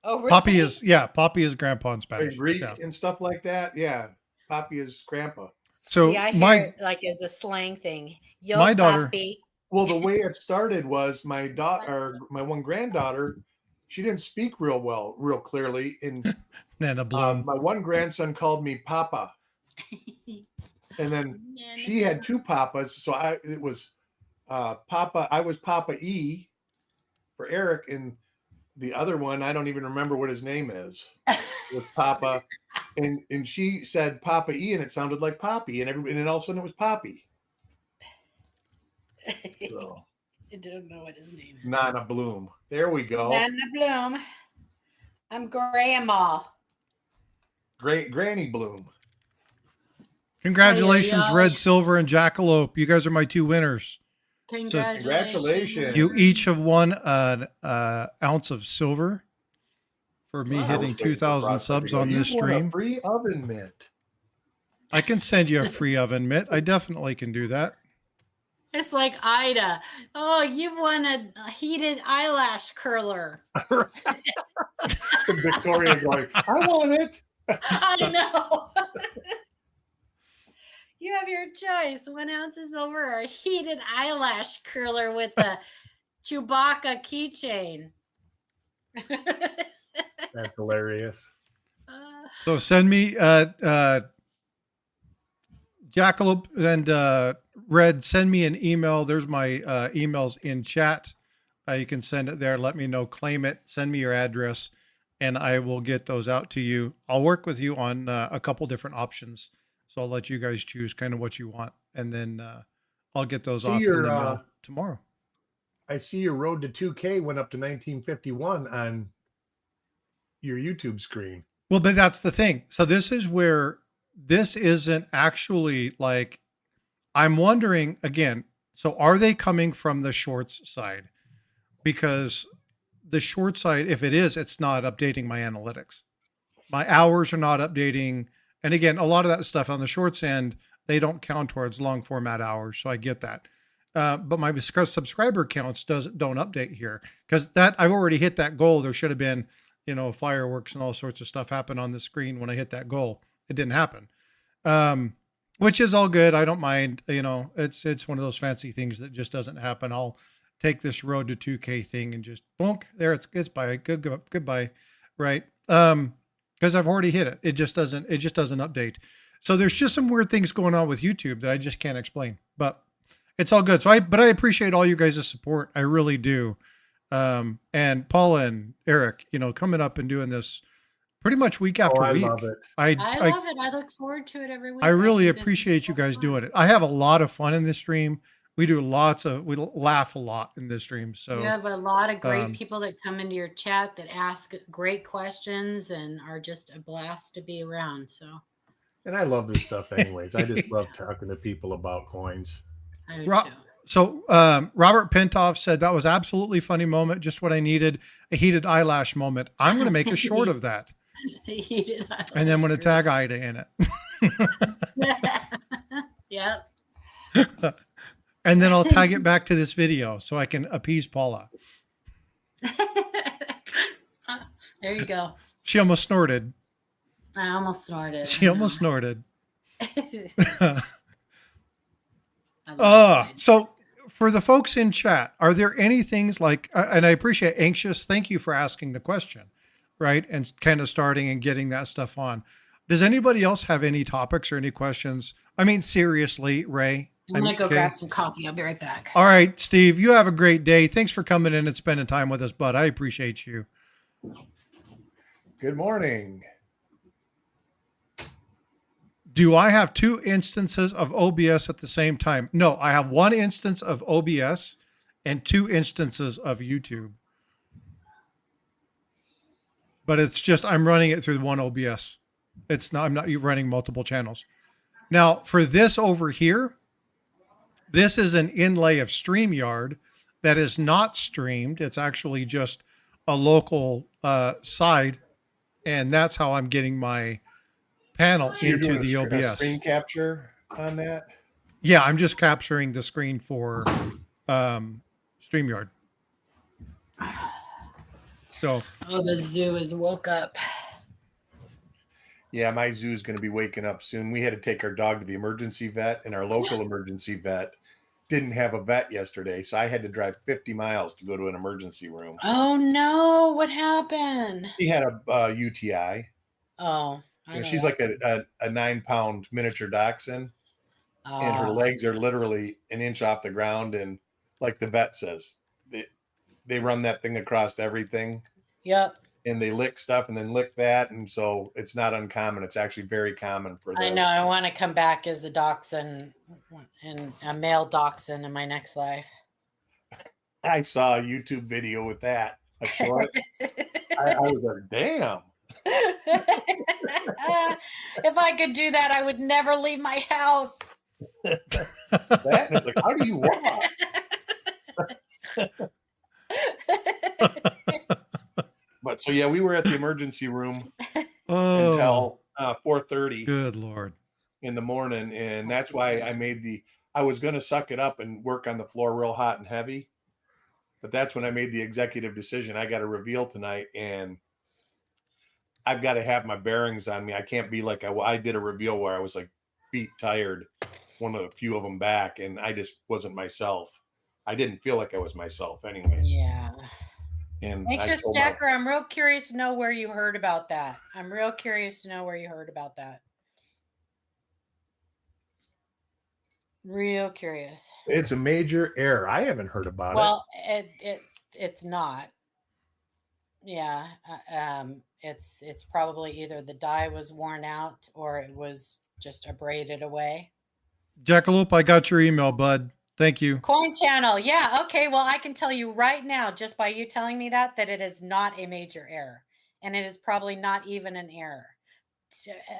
Oh, really? Poppy is grandpa in Spanish. Greek and stuff like that. Yeah. Poppy is grandpa. So I hear it like as a slang thing. Yo, my daughter. Papi. Well, the way it started was my one granddaughter, she didn't speak real clearly. And Nana Bloom. My one grandson called me Papa, and then she had two papas. So it was Papa. I was Papa E for Eric, and the other one, I don't even remember what his name is, with Papa. And she said Papa E, and it sounded like Poppy, and then all of a sudden it was Poppy. So, I don't know what his name is. Nana Bloom. There we go. Nana Bloom. I'm grandma. Great Granny Bloom. Congratulations, Red, Silver, and Jackalope. You guys are my two winners. Congratulations. You each have won an ounce of silver for me I was hitting waiting for 2,000 Frosty to subs go, on this "You won a stream. free oven mitt." I can send you a free oven mitt. I definitely can do that. It's like Ida. Oh, you've won a heated eyelash curler. And Victoria going, "I want it." I know. You have your choice: 1 ounce of silver or a heated eyelash curler with a Chewbacca keychain. That's hilarious. So send me Jackalope and Red, send me an email. There's my emails in chat. You can send it there. Let me know. Claim it. Send me your address, and I will get those out to you. I'll work with you on a couple different options. So I'll let you guys choose kind of what you want, and then I'll get those off in the mail tomorrow. I see your road to 2K went up to 1951 on your YouTube screen. Well, but that's the thing. So this is where this isn't actually like, I'm wondering again, so are they coming from the shorts side? Because the short side, if it is, it's not updating my analytics. My hours are not updating. And again, a lot of that stuff on the shorts end, they don't count towards long format hours. So I get that. But my subscriber counts don't update here because that I've already hit that goal. There should have been, fireworks and all sorts of stuff happen on the screen when I hit that goal. It didn't happen, which is all good. I don't mind. It's one of those fancy things that just doesn't happen. I'll take this road to 2K thing and just bonk there. It's by goodbye, right? Because I've already hit it. It just doesn't update. So there's just some weird things going on with YouTube that I just can't explain. But it's all good. But I appreciate all you guys' support. I really do. And Paula and Eric, coming up and doing this pretty much week after week. I love it. I love it. I look forward to it every week. I really appreciate you guys doing it. I have a lot of fun in this stream. We laugh a lot in this stream. So you have a lot of great people that come into your chat that ask great questions and are just a blast to be around. And I love this stuff anyways. I just love talking to people about coins. I do too. So Robert Pentoff said that was absolutely funny moment, just what I needed, a heated eyelash moment. I'm going to make a short of that. And then I'm going to tag Ida in it. Yep. And then I'll tag it back to this video so I can appease Paula. There you go. She almost snorted. I almost snorted. She almost snorted. So So for the folks in chat, are there any things like, and I appreciate Anxious, thank you for asking the question, right? And kind of starting and getting that stuff on. Does anybody else have any topics or any questions? I mean, seriously, Ray. I'm going to go grab some coffee. I'll be right back. All right, Steve, you have a great day. Thanks for coming in and spending time with us, bud. I appreciate you. Good morning. Do I have 2 instances of OBS at the same time? No, I have 1 instance of OBS and 2 instances of YouTube. But it's just, I'm running it through one OBS. I'm not running multiple channels. Now, for this over here, this is an inlay of StreamYard that is not streamed. It's actually just a local side, and that's how I'm getting my panel into the OBS. Screen capture on that? Yeah, I'm just capturing the screen for StreamYard. So. Oh, the zoo is woke up. Yeah, my zoo is going to be waking up soon. We had to take our dog to the emergency vet, and our local emergency vet didn't have a vet yesterday, so I had to drive 50 miles to go to an emergency room. Oh, no. What happened? She had a UTI. Oh, she's like a 9-pound miniature dachshund, and her legs are literally an inch off the ground. And like the vet says, they run that thing across everything. Yep. And they lick stuff and then lick that. And so it's not uncommon. It's actually very common for them. I know. I want to come back as a dachshund and a male dachshund in my next life. I saw a YouTube video with that. A short. I was like, damn. If I could do that, I would never leave my house. That, like, how do you walk? But so yeah, we were at the emergency room Oh, until 4:30 good Lord. in the morning, and that's why I was going to suck it up and work on the floor real hot and heavy, but that's when I made the executive decision. I got a reveal tonight, and I've got to have my bearings on me. I can't be like I did a reveal where I was like beat tired, one of the few of them back, and I just wasn't myself. I didn't feel like I was myself anyways. Yeah. And Anxious Stacker, I'm real curious to know where you heard about that. I'm real curious to know where you heard about that. Real curious. It's a major error. I haven't heard about it. Well, it's not. Yeah. It's probably either the die was worn out or it was just abraded away. Jackalope, I got your email, bud. Thank you. Coin channel. Yeah. Okay. Well, I can tell you right now, just by you telling me that it is not a major error, and it is probably not even an error.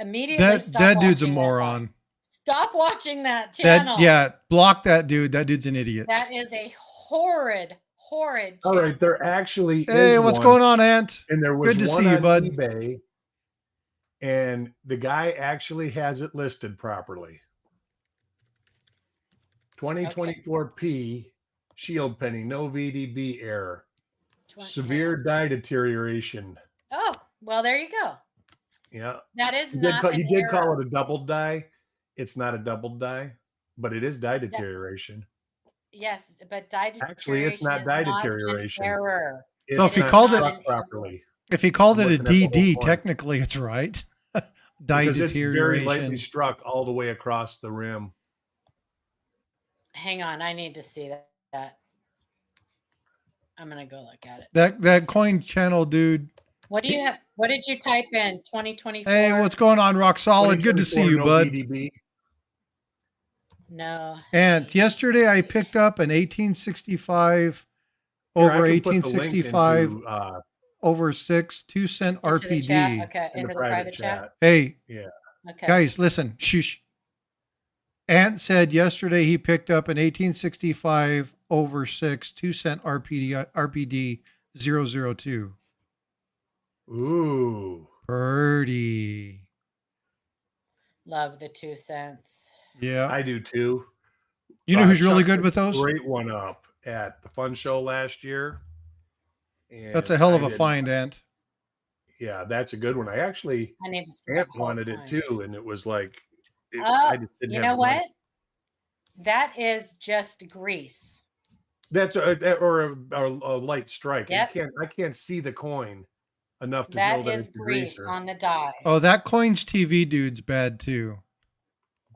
Immediately, That dude's a moron. Stop watching that channel. Block that dude. That dude's an idiot. That is a horrid channel. All right, there actually Hey, what's going on, Ant? And there was good to one see you, on bud. eBay, and the guy actually has it listed properly. 2024P shield penny, no VDB error, severe die deterioration. Oh, well, there you go. Yeah, that is he did call it a double die. It's not a double die, but it is die deterioration. Yes, but die deterioration. Actually, it's not die deterioration. Error. So if he called it properly, if he called it a DD, technically it's right. Die because deterioration. It's very lightly struck all the way across the rim. Hang on, I need to see that. I'm gonna go look at it. That coin channel dude. What do you have? What did you type in? 2024. Hey, what's going on, Rock Solid? Good to see you, bud. VDB. No. And yesterday I picked up an 1865 over 1865 over 6 2-cent RPD. Okay, into the private chat. Hey, yeah. Okay. Guys, listen. Shush. Ant said yesterday he picked up an 1865 over 6 2-cent RPD 002. Ooh. Pretty. Love the 2 cents. Yeah. I do too. You know who's really good with those? Great one up at the fun show last year. And that's a hell of a find, Ant. Yeah, that's a good one. I need to see Ant wanted it too, and it was like I just didn't you know what? Money. That is just grease. That's or a light strike. Yep. I can't see the coin enough to that know that is it's grease greaser. On the die. Oh, that Coins TV dude's bad too.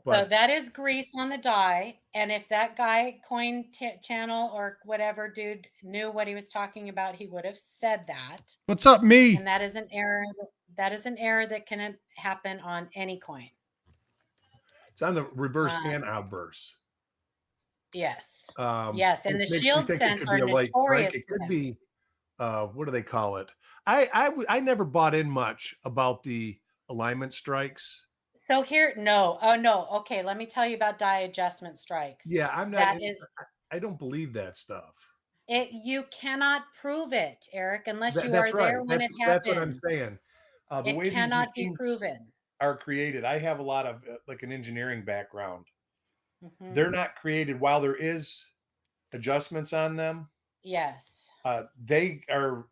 So that is grease on the die, and if that guy coin channel or whatever dude knew what he was talking about, he would have said that. What's up, me? And that is an error. That is an error that can happen on any coin. It's on the reverse and obverse. Yes. Yes, and the shield sense are notorious. It could be. What do they call it? I never bought in much about the alignment strikes. So here, no. Oh, no. Okay, let me tell you about die adjustment strikes. Yeah, I'm not. I don't believe that stuff. You cannot prove it, Eric, unless you are there when it happens. That's what I'm saying. The way it cannot be proven. Are created. I have a lot of like an engineering background. Mm-hmm. They're not created while there is adjustments on them. Yes. They're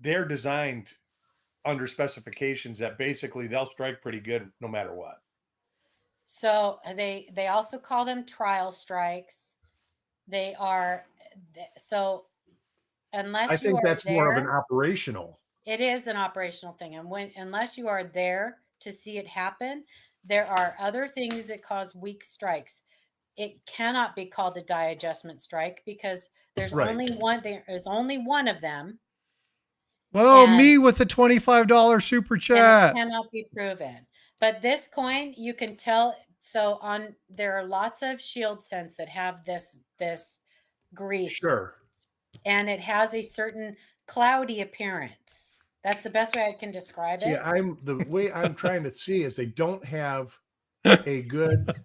designed under specifications that basically they'll strike pretty good no matter what. So they also call them trial strikes. They are so unless I think that's more of an operational. It is an operational thing, and unless you are there to see it happen, there are other things that cause weak strikes. It cannot be called a die adjustment strike because there's only one. There is only one of them. Well, me with the $25 super chat. It cannot be proven. But this coin, you can tell. So there are lots of shield scents that have this grease. Sure. And it has a certain cloudy appearance. That's the best way I can describe it. Yeah, the way I'm trying to see is they don't have a good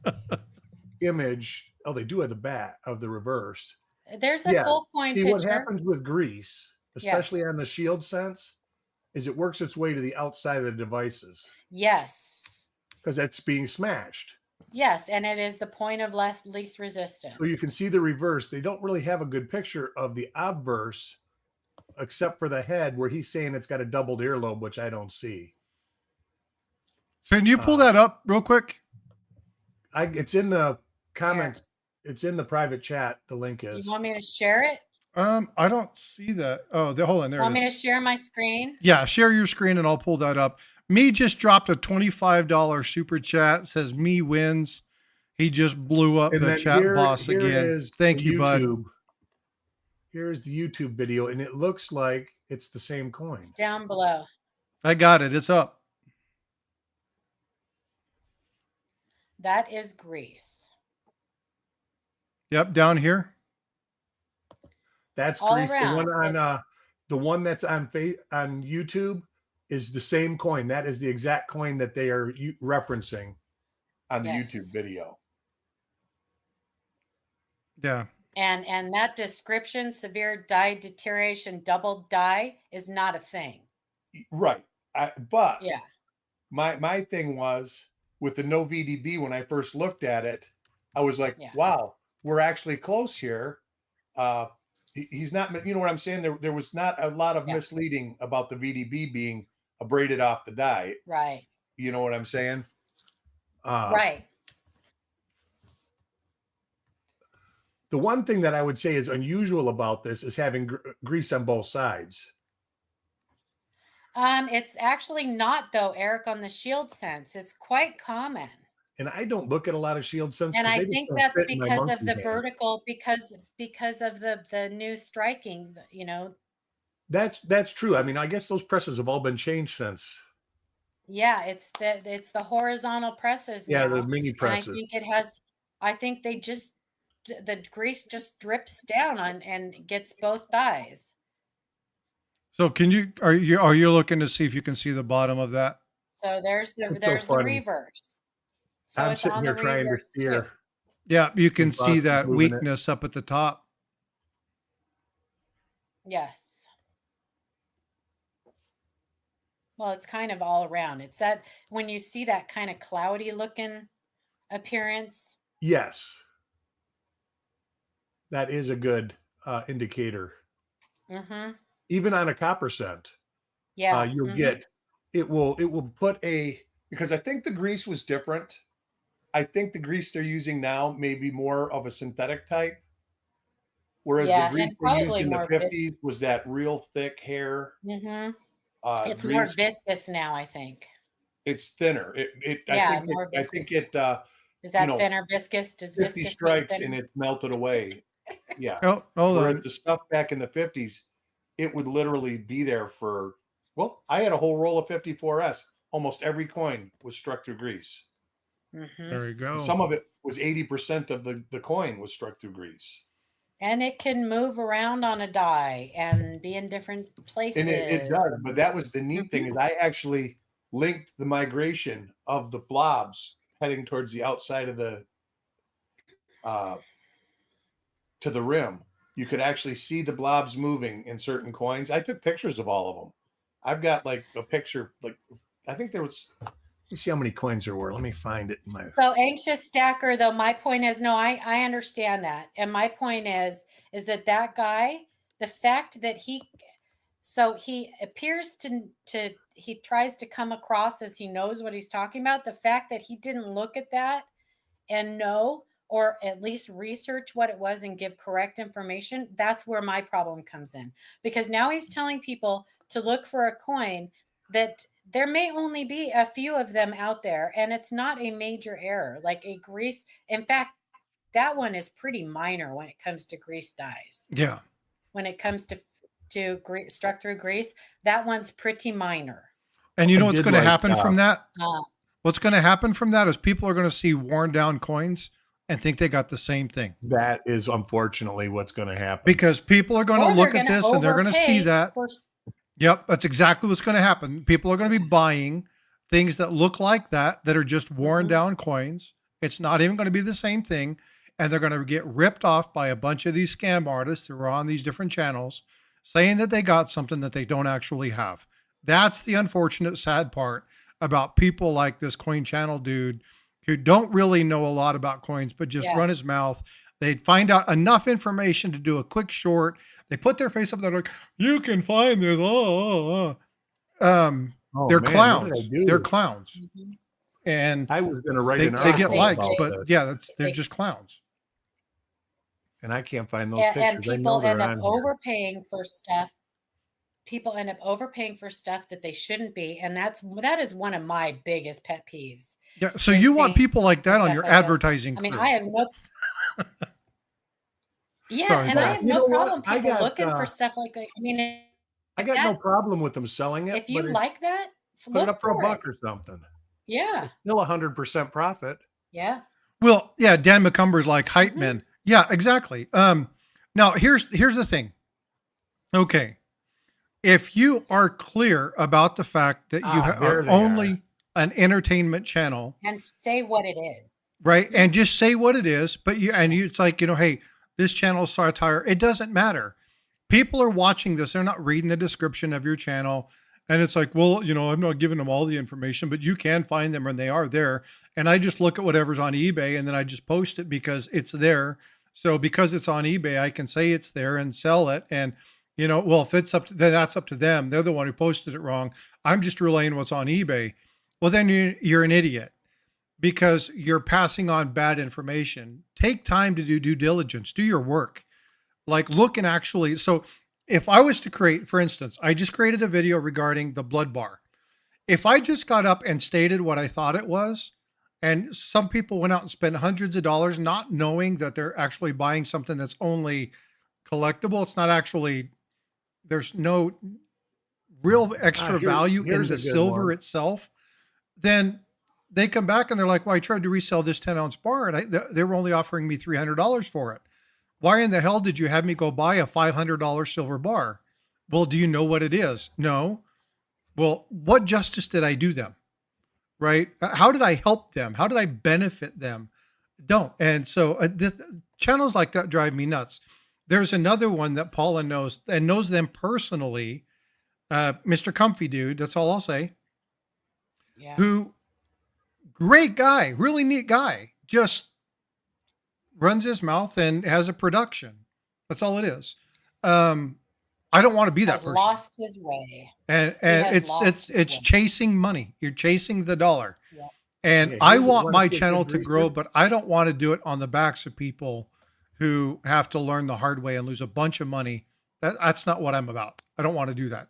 image. Oh, they do have the back of the reverse. There's a Yeah. full coin See, picture. what happens with grease, especially on the shield sense, is it works its way to the outside of the devices Yes. because that's being smashed. Yes, and it is the point of least resistance. So you can see the reverse. They don't really have a good picture of the obverse, except for the head where he's saying it's got a doubled earlobe, which I don't see. Can you pull that up real quick? It's in the comments. It's in the private chat. The link is. You want me to share it? I don't see that. Oh, hold on. There Want it me is. to share my screen? Yeah, share your screen and I'll pull that up. Me just dropped a $25 super chat. Says me wins. He just blew up And the then chat boss here again. is Thank the you, bud. Here's the YouTube video, and it looks like it's the same coin. It's down below. I got it. It's up. That is grease. Yep, down here. That's All grease. around. The one that's on YouTube is the same coin. That is the exact coin that they are referencing on the YouTube video. Yeah. And that description, severe dye deterioration, double dye, is not a thing. Right. But Yeah. my thing was with the no VDB, when I first looked at it, I was like, Yeah. wow, we're actually close here. He's not, you know what I'm saying? There was not a lot of misleading about the VDB being abraded off the die. Right. You know what I'm saying? Right. The one thing that I would say is unusual about this is having grease on both sides. It's actually not, though, Eric, on the shield sense. It's quite common. And I don't look at a lot of shield sense. And they I just think don't that's fit in my because of monkey the hand. vertical, because of the new striking, you know. That's true. I mean, I guess those presses have all been changed since. Yeah, it's the horizontal presses Yeah, now. the mini presses. And I think the grease just drips down and gets both thighs. So are you looking to see if you can see the bottom of that? So there's so the funny. reverse. So I'm it's sitting on here the trying to reverse steer. too. Yeah, you can His boss see is that moving it. weakness up at the top. Yes. Well, it's kind of all around. It's that when you see that kind of cloudy looking appearance. Yes. That is a good indicator. Mm-hmm. Even on a copper cent, Yeah. you'll get it will put because I think the grease was different. I think the grease they're using now may be more of a synthetic type, whereas the grease they used in the 50s was that real thick hair. Mm-hmm. It's grease. more viscous now, I think. It's thinner. I think it is that thinner viscous? Does 50 viscous strikes and it melted away. Yeah. Oh, hold on. Whereas the stuff back in the 50s, it would literally be there for, well, I had a whole roll of 54S. Almost every coin was struck through grease. Mm-hmm. There you go. Some of it was 80% of the coin was struck through grease. And it can move around on a die and be in different places. And it does. But that was the neat thing is I actually linked the migration of the blobs heading towards the outside of the to the rim. You could actually see the blobs moving in certain coins. I took pictures of all of them. I've got like a picture, like I think there was. Let me see how many coins there were. Let me find it in my. So anxious stacker, though, my point is no. I understand that, and my point is that guy, the fact that he appears he tries to come across as he knows what he's talking about. The fact that he didn't look at that and know, or at least research what it was and give correct information, that's where my problem comes in. Because now he's telling people to look for a coin that there may only be a few of them out there, and it's not a major error, like a grease. In fact, that one is pretty minor when it comes to grease dyes. Yeah. When it comes to struck through grease, that one's pretty minor. And you know what's going to happen from that? Uh, What's going to happen from that is people are going to see worn down coins and think they got the same thing. That is unfortunately what's going to happen. Because people are going to look at this and they're going to see that. Yep, that's exactly what's going to happen. People are going to be buying things that look like that are just worn down coins. It's not even going to be the same thing. and they're going to get ripped off by a bunch of these scam artists who are on these different channels saying that they got something that they don't actually have. That's the unfortunate, sad part about people like this coin channel dude who don't really know a lot about coins, but just run his mouth. They find out enough information to do a quick short. They put their face up there like, you can find this. They're clowns. They're clowns. And I was going to write they get article likes, about but this. they're just clowns. And I can't find those And pictures. I know people they're end up on here. overpaying for stuff. People end up overpaying for stuff that they shouldn't be, and that is one of my biggest pet peeves. Yeah. So you want people like that on your advertising? I mean, crew. I have no. Yeah, Sorry, and go I ahead. have You no know what? problem I people got, looking for stuff like that. I mean, I got no problem with them selling it. if you but like that, put it look up for a for buck it. or something. Yeah, It's still 100% profit. yeah. Well, yeah, Dan McCumber's like hype man. Yeah, exactly. Now here's the thing. Okay. If you are clear about the fact that you are only an entertainment channel, And say what it is. right? And just say what it is, but it's like, hey, this channel is satire. It doesn't matter. People are watching this. They're not reading the description of your channel. And it's like, well, I'm not giving them all the information, but you can find them and they are there. And I just look at whatever's on eBay and then I just post it because it's there. So because it's on eBay, I can say it's there and sell it. And, well, if it's up to then that's up to them. They're the one who posted it wrong. I'm just relaying what's on eBay. Well, then you're an idiot because you're passing on bad information. Take time to do due diligence, do your work. Like look and actually, so if I was to create, for instance, I just created a video regarding the blood bar. If I just got up and stated what I thought it was, and some people went out and spent hundreds of dollars not knowing that they're actually buying something that's only collectible. It's not actually, there's no real extra value in the silver itself. Then they come back and they're like, well, I tried to resell this 10-ounce bar and they were only offering me $300 for it. Why in the hell did you have me go buy a $500 silver bar? Well, do you know what it is? No. Well, what justice did I do them? Right? How did I help them? How did I benefit them? Don't. And so channels like that drive me nuts. There's another one that Paula knows and knows them personally. Mr. Comfy Dude, that's all I'll say. Yeah. Who, great guy, really neat guy, just runs his mouth and has a production. That's all it is. I don't want to be that person. Lost his way. And it's chasing money. You're chasing the dollar. Yeah. And I want my channel to grow, but I don't want to do it on the backs of people who have to learn the hard way and lose a bunch of money. That's not what I'm about. I don't want to do that.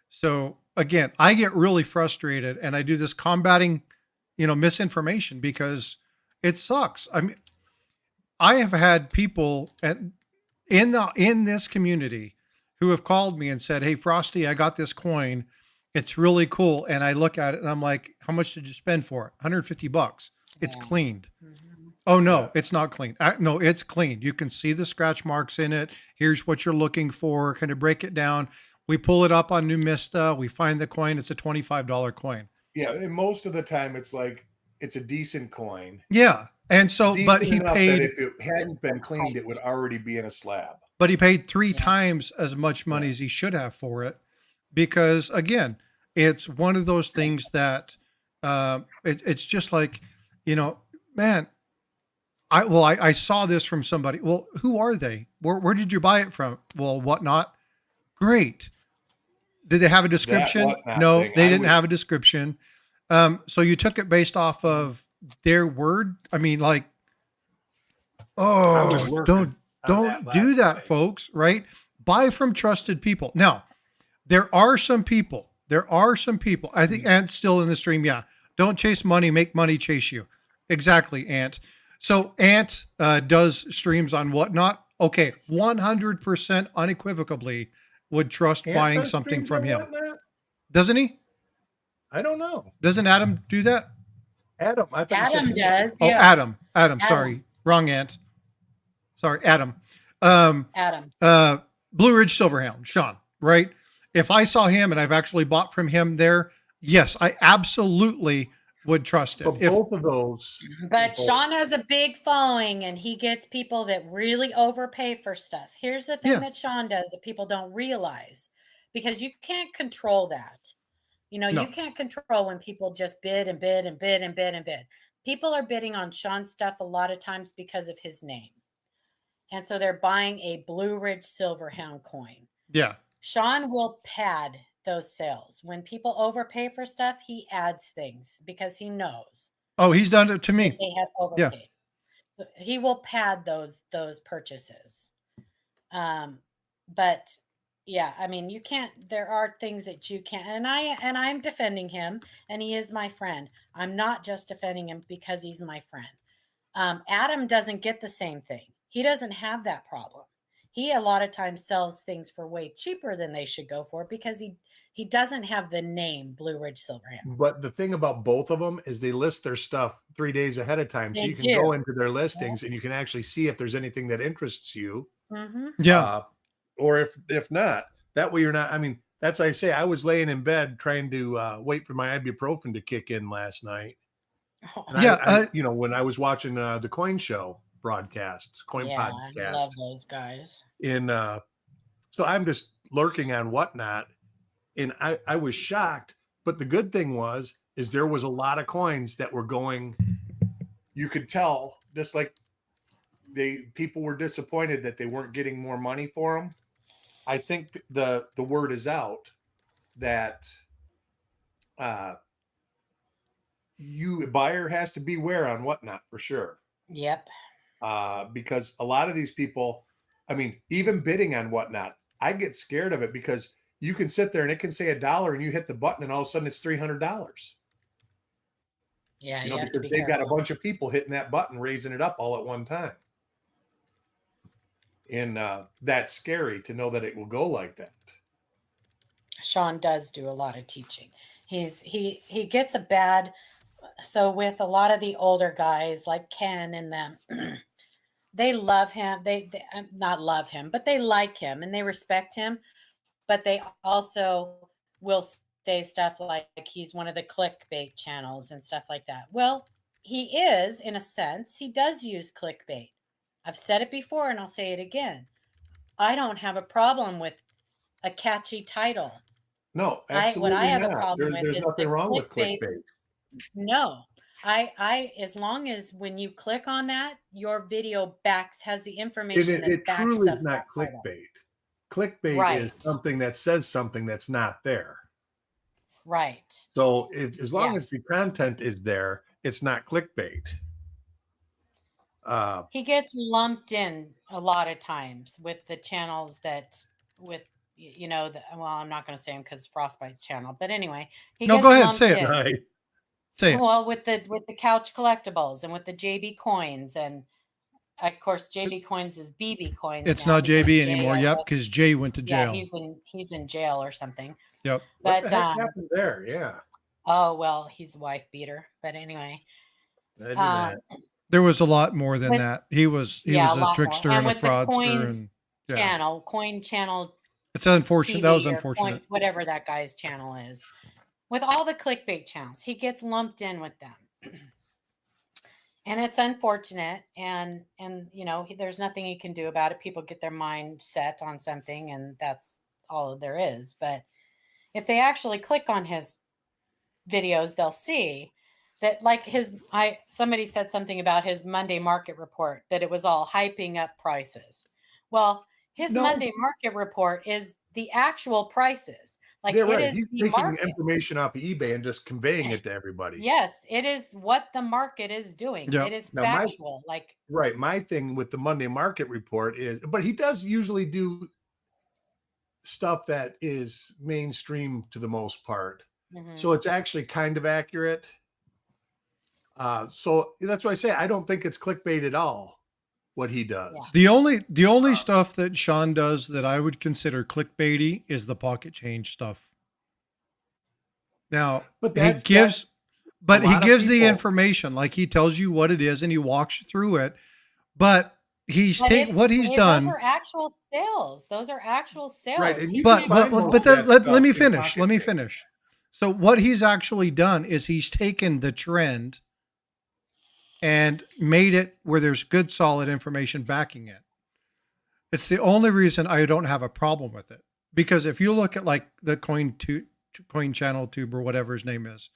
So again, I get really frustrated and I do this combating, misinformation because it sucks. I mean, I have had people in this community who have called me and said, hey, Frosty, I got this coin. It's really cool. And I look at it and I'm like, how much did you spend for it? $150. It's cleaned. Mm-hmm. Oh, no, it's not clean. No, it's clean. You can see the scratch marks in it. Here's what you're looking for. Kind of break it down. We pull it up on Numista. We find the coin. It's a $25 coin. Yeah. And most of the time it's like, it's a decent coin. Yeah. And so, but he paid, if it hadn't been cleaned, it would already be in a slab. But he paid 3 times as much money as he should have for it. Because again, it's one of those things that it's just like, man, I saw this from somebody. Well, who are they? Where did you buy it from? Well, Whatnot. Great. Did they have a description? No, they didn't have a description. So you took it based off of their word. I mean, like, don't do that, folks. Right? Buy from trusted people. Now, there are some people. I think Ant's still in the stream. Yeah. Don't chase money. Make money chase you. Exactly, Ant. So Ant does streams on Whatnot. Okay, 100% unequivocally would trust buying something from him. Doesn't he? I don't know. Doesn't Adam do that? Adam does. Oh, yeah. Adam. Sorry, wrong Ant. Sorry, Adam. Adam. Blue Ridge Silverhound, Sean. Right. If I saw him and I've actually bought from him there, yes, I absolutely would trust it. But If both of those. But people- Sean has a big following and he gets people that really overpay for stuff. Here's the thing Yeah. that Sean does that people don't realize, because you can't control that. You know, No. you can't control when people just bid and bid and bid and bid and bid. People are bidding on Sean's stuff a lot of times because of his name. And so they're buying a Blue Ridge Silverhound coin. yeah. Sean will pad those sales. When people overpay for stuff, he adds things because he knows Oh, he's done it to that me. they have Yeah. overpaid. So he will pad those purchases. But yeah, I mean, you can't, there are things that you can't, and I'm defending him, and he is my friend. I'm not just defending him because he's my friend. Adam doesn't get the same thing. He doesn't have that problem. He a lot of times sells things for way cheaper than they should go for because he doesn't have the name Blue Ridge Silverhand. But the thing about both of them is they list their stuff 3 days ahead of time. So They you can go do. into their listings and you can actually see if there's anything that interests you. Mm-hmm. Yeah. Or if not, that way you're not. I mean, that's I say. I was laying in bed trying to wait for my ibuprofen to kick in last night. And Yeah, I you know, when I was watching the Coin Show broadcasts, Coin Yeah, podcast, I love those guys. so I'm just lurking on Whatnot, and I was shocked. But the good thing is there was a lot of coins that were going. You could tell, just like people were disappointed that they weren't getting more money for them. I think the word is out that buyer has to beware on Whatnot for sure. Yep. Because a lot of these people, I mean, even bidding on Whatnot, I get scared of it because you can sit there and it can say $1 and you hit the button and all of a sudden it's $300. Yeah, You you know, have to because be they've got a careful. bunch of people hitting that button, raising it up all at one time. And that's scary to know that it will go like that. Sean does do a lot of teaching. He gets a bad, so with a lot of the older guys like Ken and them, they love him. They not love him, but they like him and they respect him. But they also will say stuff like he's one of the clickbait channels and stuff like that. Well, he is, in a sense. He does use clickbait. I've said it before and I'll say it again. I don't have a problem with a catchy title. No, What absolutely I have a not. problem with There's is nothing the wrong with clickbait. clickbait. No, I as long as when you click on that, your video has the information that It backs truly up is not that title. clickbait. Clickbait is Right. something that says something that's not there. Right. So as long Yes. as the content is there, it's not clickbait. He gets lumped in a lot of times with the channels well, I'm not going to say him because Frostbyte's channel, but anyway, he No, gets go ahead, lumped say it. in. Right. Say it. Well, with the couch collectibles and with the JB coins, and of course JB coins is BB coins. It's now not because JB Jay, anymore. I Yep, guess- because Jay went to Yeah, jail. he's in jail or something. Yep. What But the heck happened there? Yeah. oh well, he's a wife beater. But anyway, I did um, not. There was a lot more than With- that. He was yeah, a a lot more. trickster And and a with the fraudster, coins and yeah, channel, coin channel it's unfortunate. TV That was or unfortunate. whatever that guy's channel is. With all the clickbait channels, he gets lumped in with them. And it's unfortunate, and there's nothing he can do about it. People get their mind set on something, and that's all there is. But if they actually click on his videos, they'll see that, like somebody said something about his Monday market report, that it was all hyping up prices. Well, his No. Monday market report is the actual prices. Like They're it right. is He's the taking market. information off of eBay and just conveying it to everybody. Yes, it is what the market is doing. Yep. It is Now, factual. Right. My thing with the Monday market report is, but he does usually do stuff that is mainstream to the most part. Mhm. So it's actually kind of accurate. So that's why I say I don't think it's clickbait at all, what he does. Yeah. The only stuff that Sean does that I would consider clickbaity is the pocket change stuff. Now, But he that's gives the people- information, like he tells you what it is and he walks you through it. But But what he's those done. are actual sales. Those are actual sales. Right, and He you But can't can find do most but of that let stuff me in finish. pocket Let me change. finish. So what he's actually done is he's taken the trend and made it where there's good, solid information backing it. It's the only reason I don't have a problem with it. Because if you look at like the coin channel tube or whatever his name is,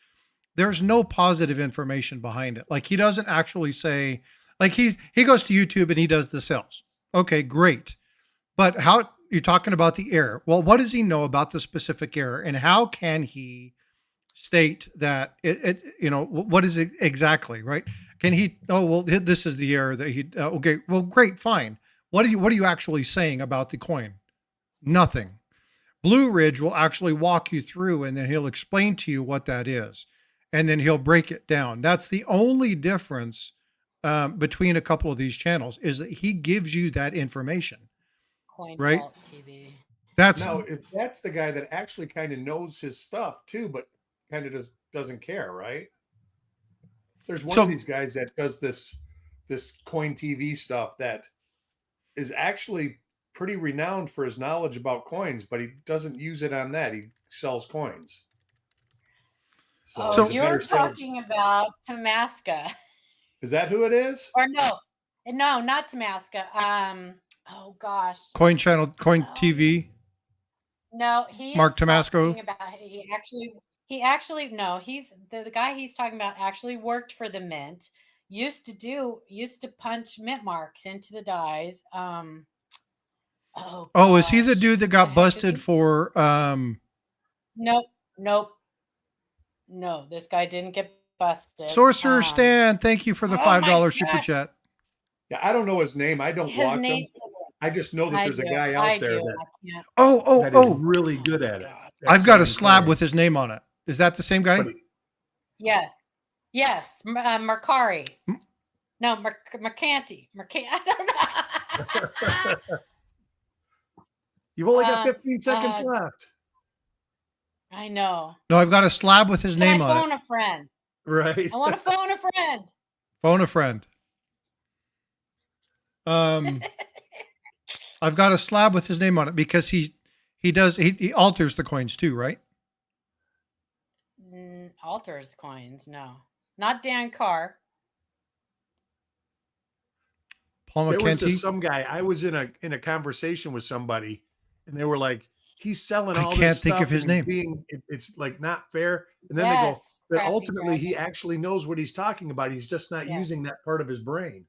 there's no positive information behind it. Like he doesn't actually say, like he goes to YouTube and he does the sales. Okay, great. But how you're talking about the error? Well, what does he know about the specific error, and how can he state that what is it exactly, right? Can he? Oh, well, this is the error that he. Okay, well, great, fine. What are you actually saying about the coin? Nothing. Blue Ridge will actually walk you through, and then he'll explain to you what that is, and then he'll break it down. That's the only difference between a couple of these channels, is that he gives you that information. Coin right? Vault TV. That's Now, if that's the guy that actually kind of knows his stuff too, but kind of doesn't care, right? There's one of these guys that does this coin TV stuff that is actually pretty renowned for his knowledge about coins, but he doesn't use it on that. He sells coins. So you're talking about Tamaska. Is that who it is? Or no, not Tamaska. Oh gosh. Coin Channel, Coin TV. No, he Mark is Tamasco. talking about he actually no, he's the guy he's talking about actually worked for the mint. Used to punch mint marks into the dies. Oh, is he the dude that got busted for Nope. No, this guy didn't get busted. Sorcerer Stan, thank you for the $5 super chat. Yeah, I don't know his name. I don't watch him. I just know that there's a guy out there that is really good at it. I've got a slab with his name on it. Is that the same guy? Yes. Mercari. No, Mercanti. I don't know. You've only got 15 seconds left. I know. No, I've got a slab with his name on it. Phone a friend. Right. I want to phone a friend. Phone a friend. I've got a slab with his name on it because he alters the coins too, right? Alters coins, no. Not Dan Carr. Paul There was McKenty. just some guy. I was in a conversation with somebody, and they were like, "He's selling all this stuff." I can't think of his name. It's like not fair. And then they go, "But ultimately, he actually knows what he's talking about. He's just not using that part of his brain."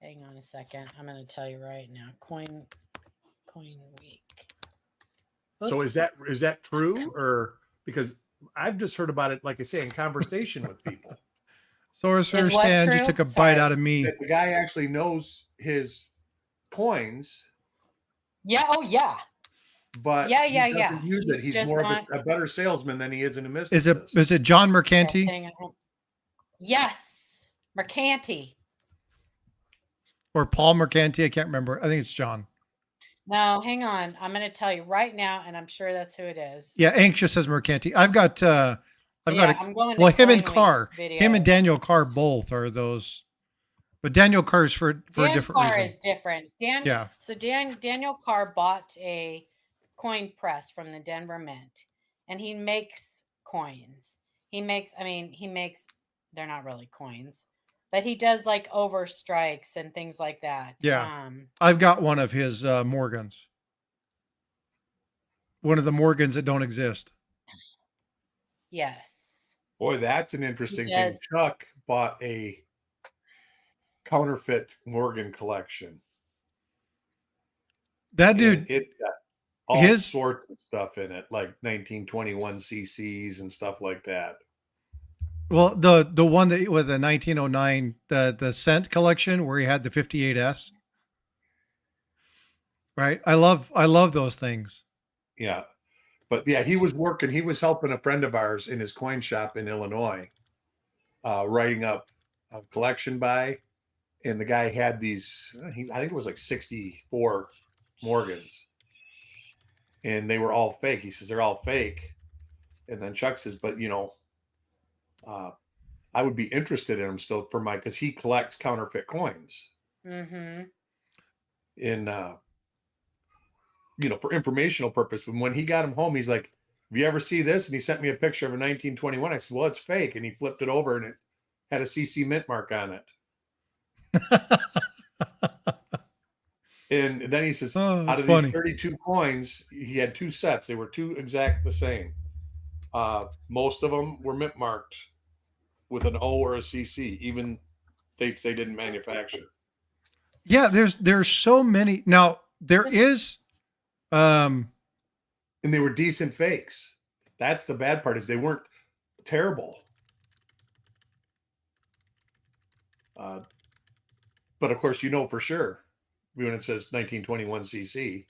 Hang on a second. I'm going to tell you right now. Coin week. Oops. So is that true, or because I've just heard about it, like I say, in conversation with people. Sorcerer Stan just took a bite out of me. That the guy actually knows his coins. Yeah. Oh, yeah. But yeah. He's more of a better salesman than he is in a mysticist. Is it John Mercanti? Yes, Mercanti. Or Paul Mercanti? I can't remember. I think it's John. No, hang on. I'm going to tell you right now, and I'm sure that's who it is. Yeah, Anxious says Mercanti. I've got I'm going well, him and Carr. Him and Daniel Carr both are those. But Daniel Carr is for a different Carr reason. is different. So Daniel Carr bought a coin press from the Denver Mint, and he makes coins. He makes, they're not really coins, but he does like overstrikes and things like that. Yeah. I've got one of his Morgans. One of the Morgans that don't exist. Yes. Boy, that's an interesting thing. Chuck bought a counterfeit Morgan collection. That dude, and it got all sorts of stuff in it, like 1921 CCs and stuff like that. Well, the one that with the 1909 the cent collection where he had the 58S. Right? I love those things. Yeah. But yeah, he was helping a friend of ours in his coin shop in Illinois, writing up a collection buy. And the guy had these, I think it was like 64 Morgans. And they were all fake. He says, they're all fake. And then Chuck says, but I would be interested in them still because he collects counterfeit coins. Mm-hmm. In, for informational purpose. But when he got him home, he's like, If you ever see this? And he sent me a picture of a 1921. I said, well, it's fake. And he flipped it over and it had a CC mint mark on it. And then he says, Oh, out that's of funny. these 32 coins, he had 2 sets. They were 2 exact the same. Most of them were mint marked with an O or a CC, even dates they didn't manufacture. Yeah, there's so many. Now there is And they were decent fakes. That's the bad part, is they weren't terrible. But of course, you know for sure when it says 1921 CC.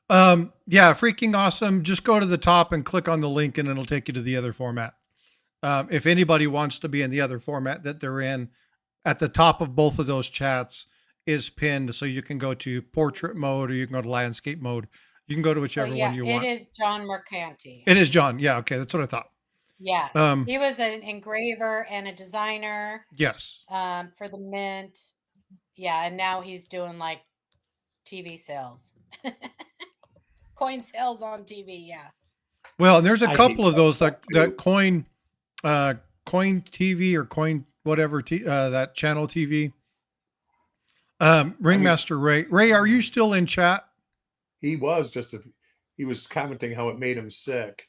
Yeah, freaking awesome. Just go to the top and click on the link and it'll take you to the other format. If anybody wants to be in the other format that they're in, at the top of both of those chats is pinned, so you can go to portrait mode or you can go to landscape mode. You can go to whichever one you want. It is John Mercanti. It is John. Yeah, okay, that's what I thought. Yeah, he was an engraver and a designer. Yes. For the Mint. Yeah, and now he's doing like TV sales, coin sales on TV. Yeah. Well, and there's a couple of those that coin TV or coin whatever that channel TV. Ringmaster Ray. Ray, are you still in chat? He was he was commenting how it made him sick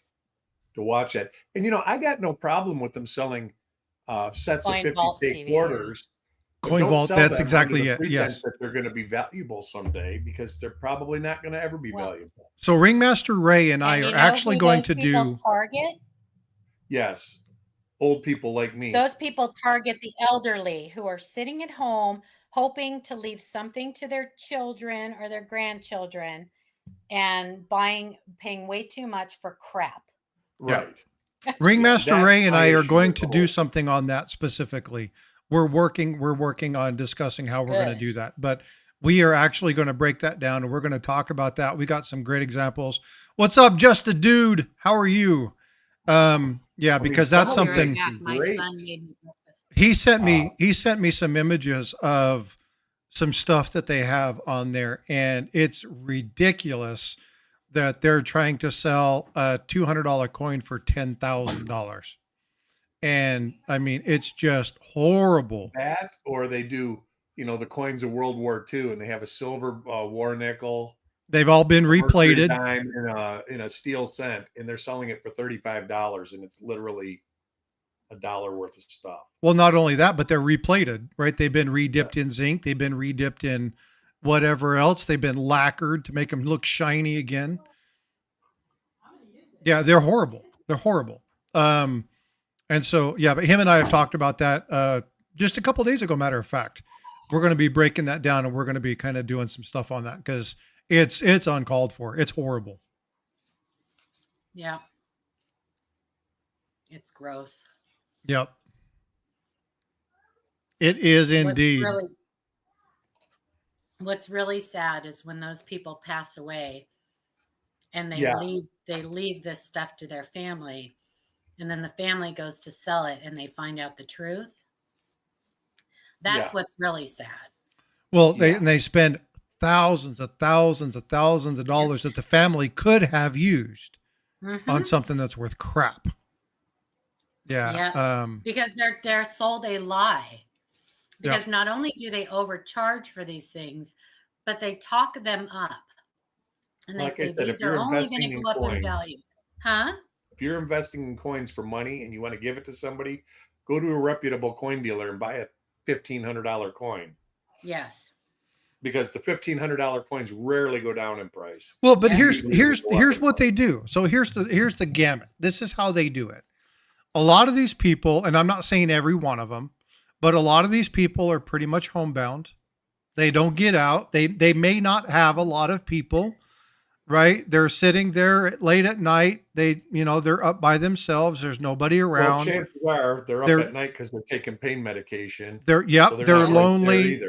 to watch it. And I got no problem with them selling sets Coin of 50 Vault state TV. quarters. Coin Vault, that's exactly it. Yes, Yes. that they're going to be valuable someday, because they're probably not going to ever be valuable. So Ringmaster Ray and I are actually going to do target. Yes, old people like me. Those people target the elderly who are sitting at home hoping to leave something to their children or their grandchildren and paying way too much for crap. Right. Ringmaster Ray and I are going to do whole. something on that specifically. We're working on discussing how we're going to do that, but we are actually going to break that down and we're going to talk about that. We got some great examples. What's up, Just a Dude? How are you? Yeah, because that's something. My son made me breakfast. He sent me some images of some stuff that they have on there, and it's ridiculous that they're trying to sell a $200 coin for $10,000. And I mean, it's just horrible. That, or they do, the coins of World War II, and they have a silver war nickel. They've all been replated. Dime in a steel cent, and they're selling it for $35, and it's literally $1 worth of stuff. Well, not only that, but they're replated, right? They've been redipped in zinc. They've been redipped in whatever else. They've been lacquered to make them look shiny again. Yeah, they're horrible. They're horrible. And so, yeah, but him and I have talked about that just a couple of days ago, matter of fact. We're going to be breaking that down and we're going to be kind of doing some stuff on that because it's uncalled for. It's horrible. Yeah. It's gross. Yep. It is indeed. What's really sad is when those people pass away and they leave this stuff to their family, and then the family goes to sell it and they find out the truth. That's what's really sad. Well, they spend thousands of dollars that the family could have used on something that's worth crap. Yeah. Because they're sold a lie. Because not only do they overcharge for these things, but they talk them up. And they say these are only going to go up in value. Huh? If you're investing in coins for money and you want to give it to somebody, go to a reputable coin dealer and buy a $1,500 coin. Yes. Because the $1,500 coins rarely go down in price. Well, but here's what they do. So here's the gamut. This is how they do it. A lot of these people, and I'm not saying every one of them, but a lot of these people are pretty much homebound. They don't get out. They may not have a lot of people, right? They're sitting there late at night. They're up by themselves. There's nobody around. Well, chances are they're up at night because they're taking pain medication. They're lonely,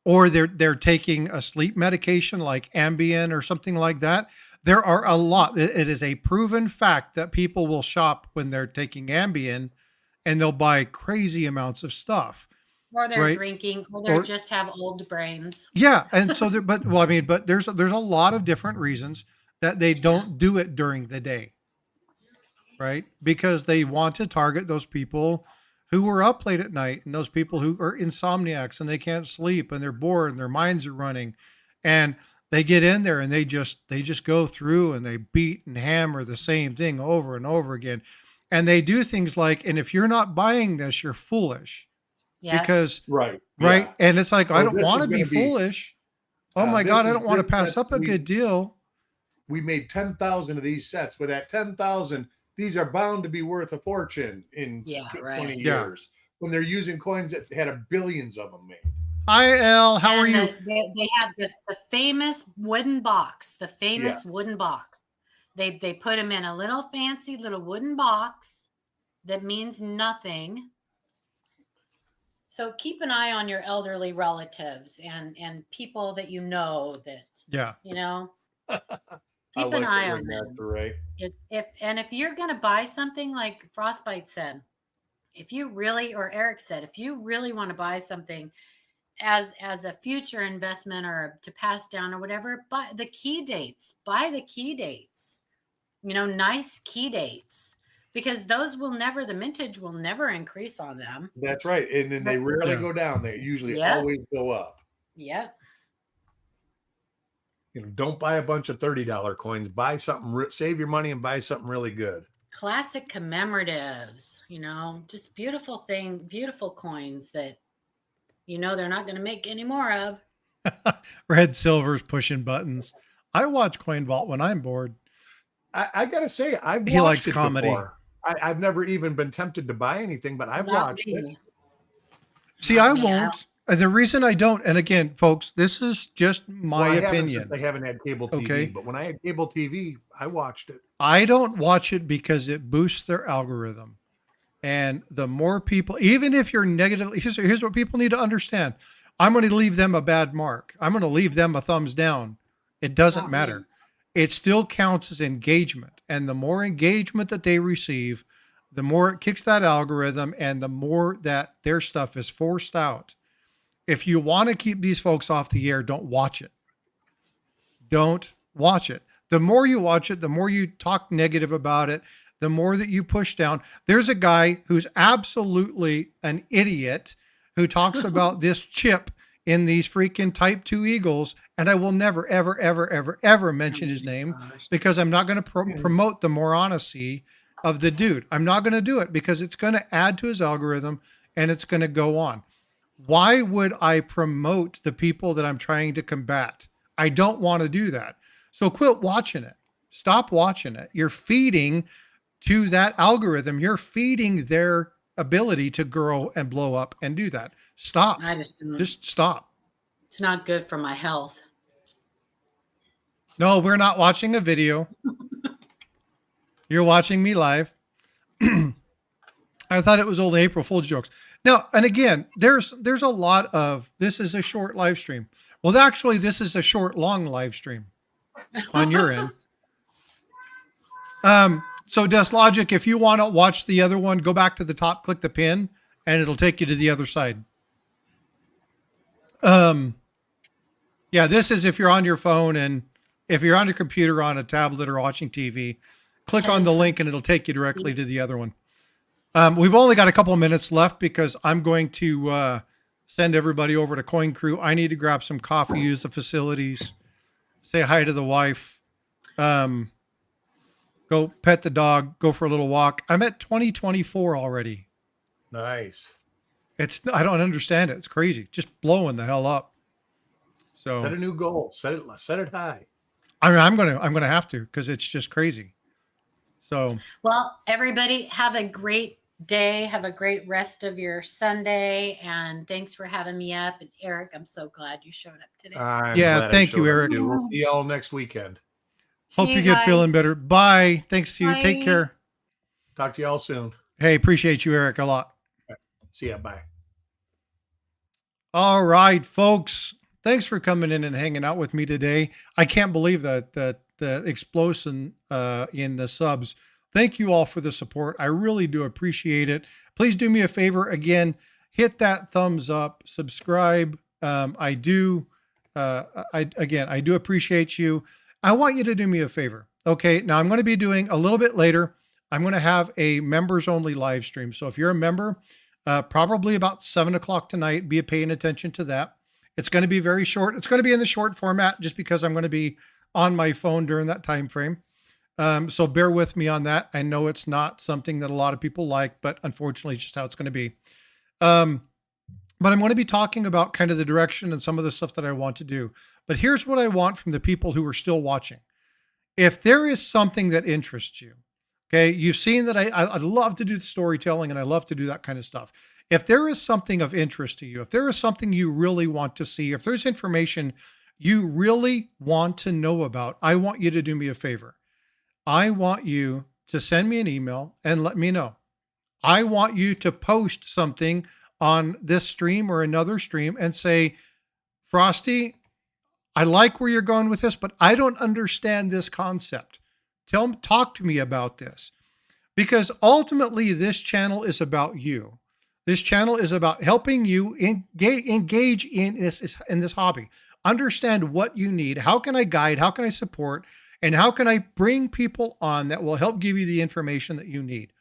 or they're taking a sleep medication like Ambien or something like that. There are a lot. It is a proven fact that people will shop when they're taking Ambien and they'll buy crazy amounts of stuff. Or they're right? drinking, or they Or just have old brains. yeah, and so there, but well, I mean, but there's a lot of different reasons that they Yeah. don't do it during the day, right? Because they want to target those people who were up late at night and those people who are insomniacs and they can't sleep and they're bored and their minds are running, and they get in there and they just go through and they beat and hammer the same thing over and over again, and they do things like, and if you're not buying this, you're foolish, Yeah. because Right. right, Yeah. and it's like, I So don't this want is to be gonna be foolish. Oh my this God, I is don't want to this pass sets up a we good deal. we made 10,000 of these sets, but at 10,000, these are bound to be worth a fortune in Yeah, 20 right. Yeah. years when they're using coins that had a billions of them made. Hi, Elle. How are And you? they have the famous wooden box. The famous Yeah. wooden box. They put them in a little fancy little wooden box that means nothing. So keep an eye on your elderly relatives and people that you know that, Yeah. you know, I keep like an it eye when on that's them. right. If you're gonna buy something, like Frostbyte said, if you really, or Eric said, if you really want to buy something as a future investment or to pass down or whatever, buy the key dates. You know, nice key dates, because those will never, the mintage will never increase on them. That's right. And then they rarely Yeah. go down. They usually Yeah. always go up. Yep. You know, don't buy a bunch of $30 coins. Buy something, save your money and buy something really good. Classic commemoratives, you know, just beautiful coins that, you know, they're not going to make any more of. Red Silver's pushing buttons. I watch Coin Vault when I'm bored. I gotta say, I've He likes watched it comedy. before. I've never even been tempted to buy anything, but I've Not watched it. me. See, Not I me. won't. And the reason I don't, and again, folks, this is just my Well, I haven't opinion. since I haven't had cable TV, Okay. but when I had cable TV, I watched it. I don't watch it because it boosts their algorithm. And the more people, even if you're negatively, here's what people need to understand. I'm going to leave them a bad mark. I'm going to leave them a thumbs down. It doesn't Not matter. me. It still counts as engagement. And the more engagement that they receive, the more it kicks that algorithm and the more that their stuff is forced out. If you want to keep these folks off the air, don't watch it. Don't watch it. The more you watch it, the more you talk negative about it, the more that you push down. There's a guy who's absolutely an idiot who talks about this chip in these freaking Type 2 Eagles, and I will never, ever, ever, ever, ever mention his name Gosh. because I'm not going to promote the moranicity of the dude. I'm not going to do it because it's going to add to his algorithm and it's going to go on. Why would I promote the people that I'm trying to combat? I don't want to do that. So quit watching it. Stop watching it. You're feeding to that algorithm. You're feeding their ability to grow and blow up and do that. Stop. I just Just stop. it's not good for my health. No, we're not watching a video. You're watching me live. I thought it was old April Fool's jokes. Now, and again, there's a lot of, this is a short live stream. Well, actually, this is a short, long live stream on your end. So Logic, if you want to watch the other one, go back to the top, click the pin, and it'll take you to the other side. Yeah, this is if you're on your phone, and if you're on your computer, on a tablet, or watching TV, click on the link and it'll take you directly to the other one. We've only got a couple of minutes left because I'm going to send everybody over to Coin Crew. I need to grab some coffee, use the facilities, say hi to the wife, go pet the dog, go for a little walk. I'm at 2024 already. Nice. I don't understand it. It's crazy. Just blowing the hell up. So Set a new goal. Set it high. I mean, I'm gonna have to, because it's just crazy. So Well, everybody have a great day. Have a great rest of your Sunday. And thanks for having me up. And Eric, I'm so glad you showed up today. I'm Yeah, glad I thank you, showed up Eric. too. We'll see y'all next weekend. See hope you get guys. feeling better. Bye. Thanks to you. Take Bye. care. Talk to y'all soon. Hey, appreciate you, Eric, a lot. See ya. Bye. All right, folks. Thanks for coming in and hanging out with me today. I can't believe that the explosion in the subs. Thank you all for the support. I really do appreciate it. Please do me a favor again. hit that thumbs up, subscribe. I do appreciate you. I want you to do me a favor. Okay. Now I'm going to be doing a little bit later. I'm going to have a members only live stream. So if you're a member, probably about 7 o'clock tonight, be paying attention to that. It's going to be very short. It's going to be in the short format just because I'm going to be on my phone during that time frame. So bear with me on that. I know it's not something that a lot of people like, but unfortunately it's just how it's going to be. But I'm going to be talking about kind of the direction and some of the stuff that I want to do. But here's what I want from the people who are still watching. If there is something that interests you, okay, you've seen that I love to do the storytelling and I love to do that kind of stuff. If there is something of interest to you, if there is something you really want to see, if there's information you really want to know about, I want you to do me a favor. I want you to send me an email and let me know. I want you to post something on this stream or another stream and say, Frosty, I like where you're going with this, but I don't understand this concept. Talk to me about this. Because ultimately this channel is about you. This channel is about helping you engage in this hobby. Understand what you need. How can I guide? How can I support? And how can I bring people on that will help give you the information that you need?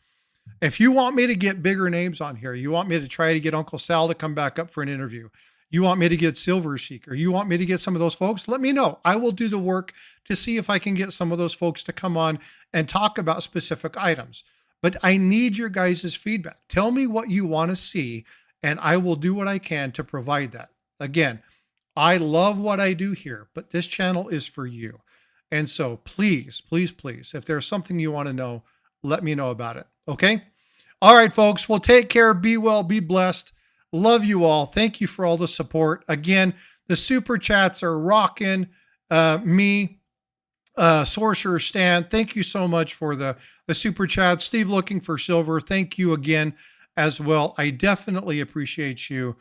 If you want me to get bigger names on here, you want me to try to get Uncle Sal to come back up for an interview, you want me to get Silver Seeker, you want me to get some of those folks, let me know. I will do the work to see if I can get some of those folks to come on and talk about specific items. But I need your guys' feedback. Tell me what you want to see, and I will do what I can to provide that. Again, I love what I do here, but this channel is for you. And so please, please, please, if there's something you want to know, let me know about it. Okay? All right, folks. Well, take care. Be well. Be blessed. Love you all. Thank you for all the support. Again, the super chats are rocking. Sorcerer Stan, thank you so much for the super chat. Steve looking for silver, thank you again as well. I definitely appreciate you.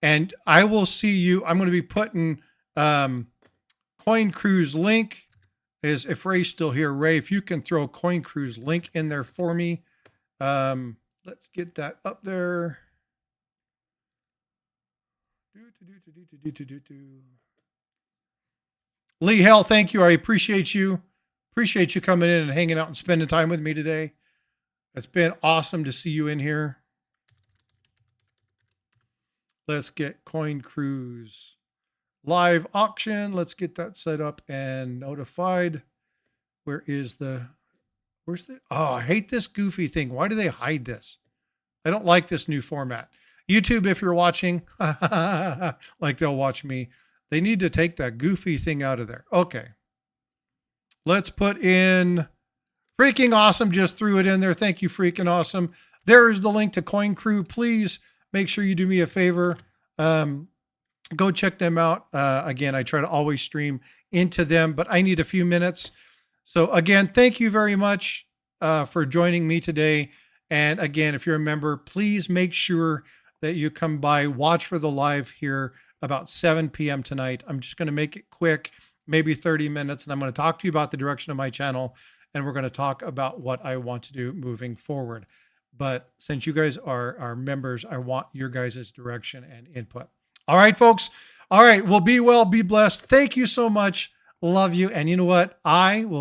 And I will see you. I'm going to be putting Coin Cruise link. If Ray's still here, Ray, if you can throw Coin Cruise link in there for me. Let's get that up there. Lee Hell, thank you. I appreciate you. Appreciate you coming in and hanging out and spending time with me today. It's been awesome to see you in here. Let's get Coin Cruise live auction. Let's get that set up and notified. Where's the, oh, I hate this goofy thing. Why do they hide this? I don't like this new format. YouTube, if you're watching, like they'll watch me, they need to take that goofy thing out of there. Okay. Let's put in Freaking Awesome. Just threw it in there. Thank you, Freaking Awesome. There's the link to Coin Crew. Please make sure you do me a favor. Go check them out. Again, I try to always stream into them, but I need a few minutes. So again, thank you very much for joining me today. And again, if you're a member, please make sure that you come by, watch for the live here about 7 p.m. tonight. I'm just going to make it quick, maybe 30 minutes, and I'm going to talk to you about the direction of my channel, and we're going to talk about what I want to do moving forward. But since you guys are members, I want your guys' direction and input. All right, folks. All right. Well, be well, be blessed. Thank you so much. Love you. And you know what? I will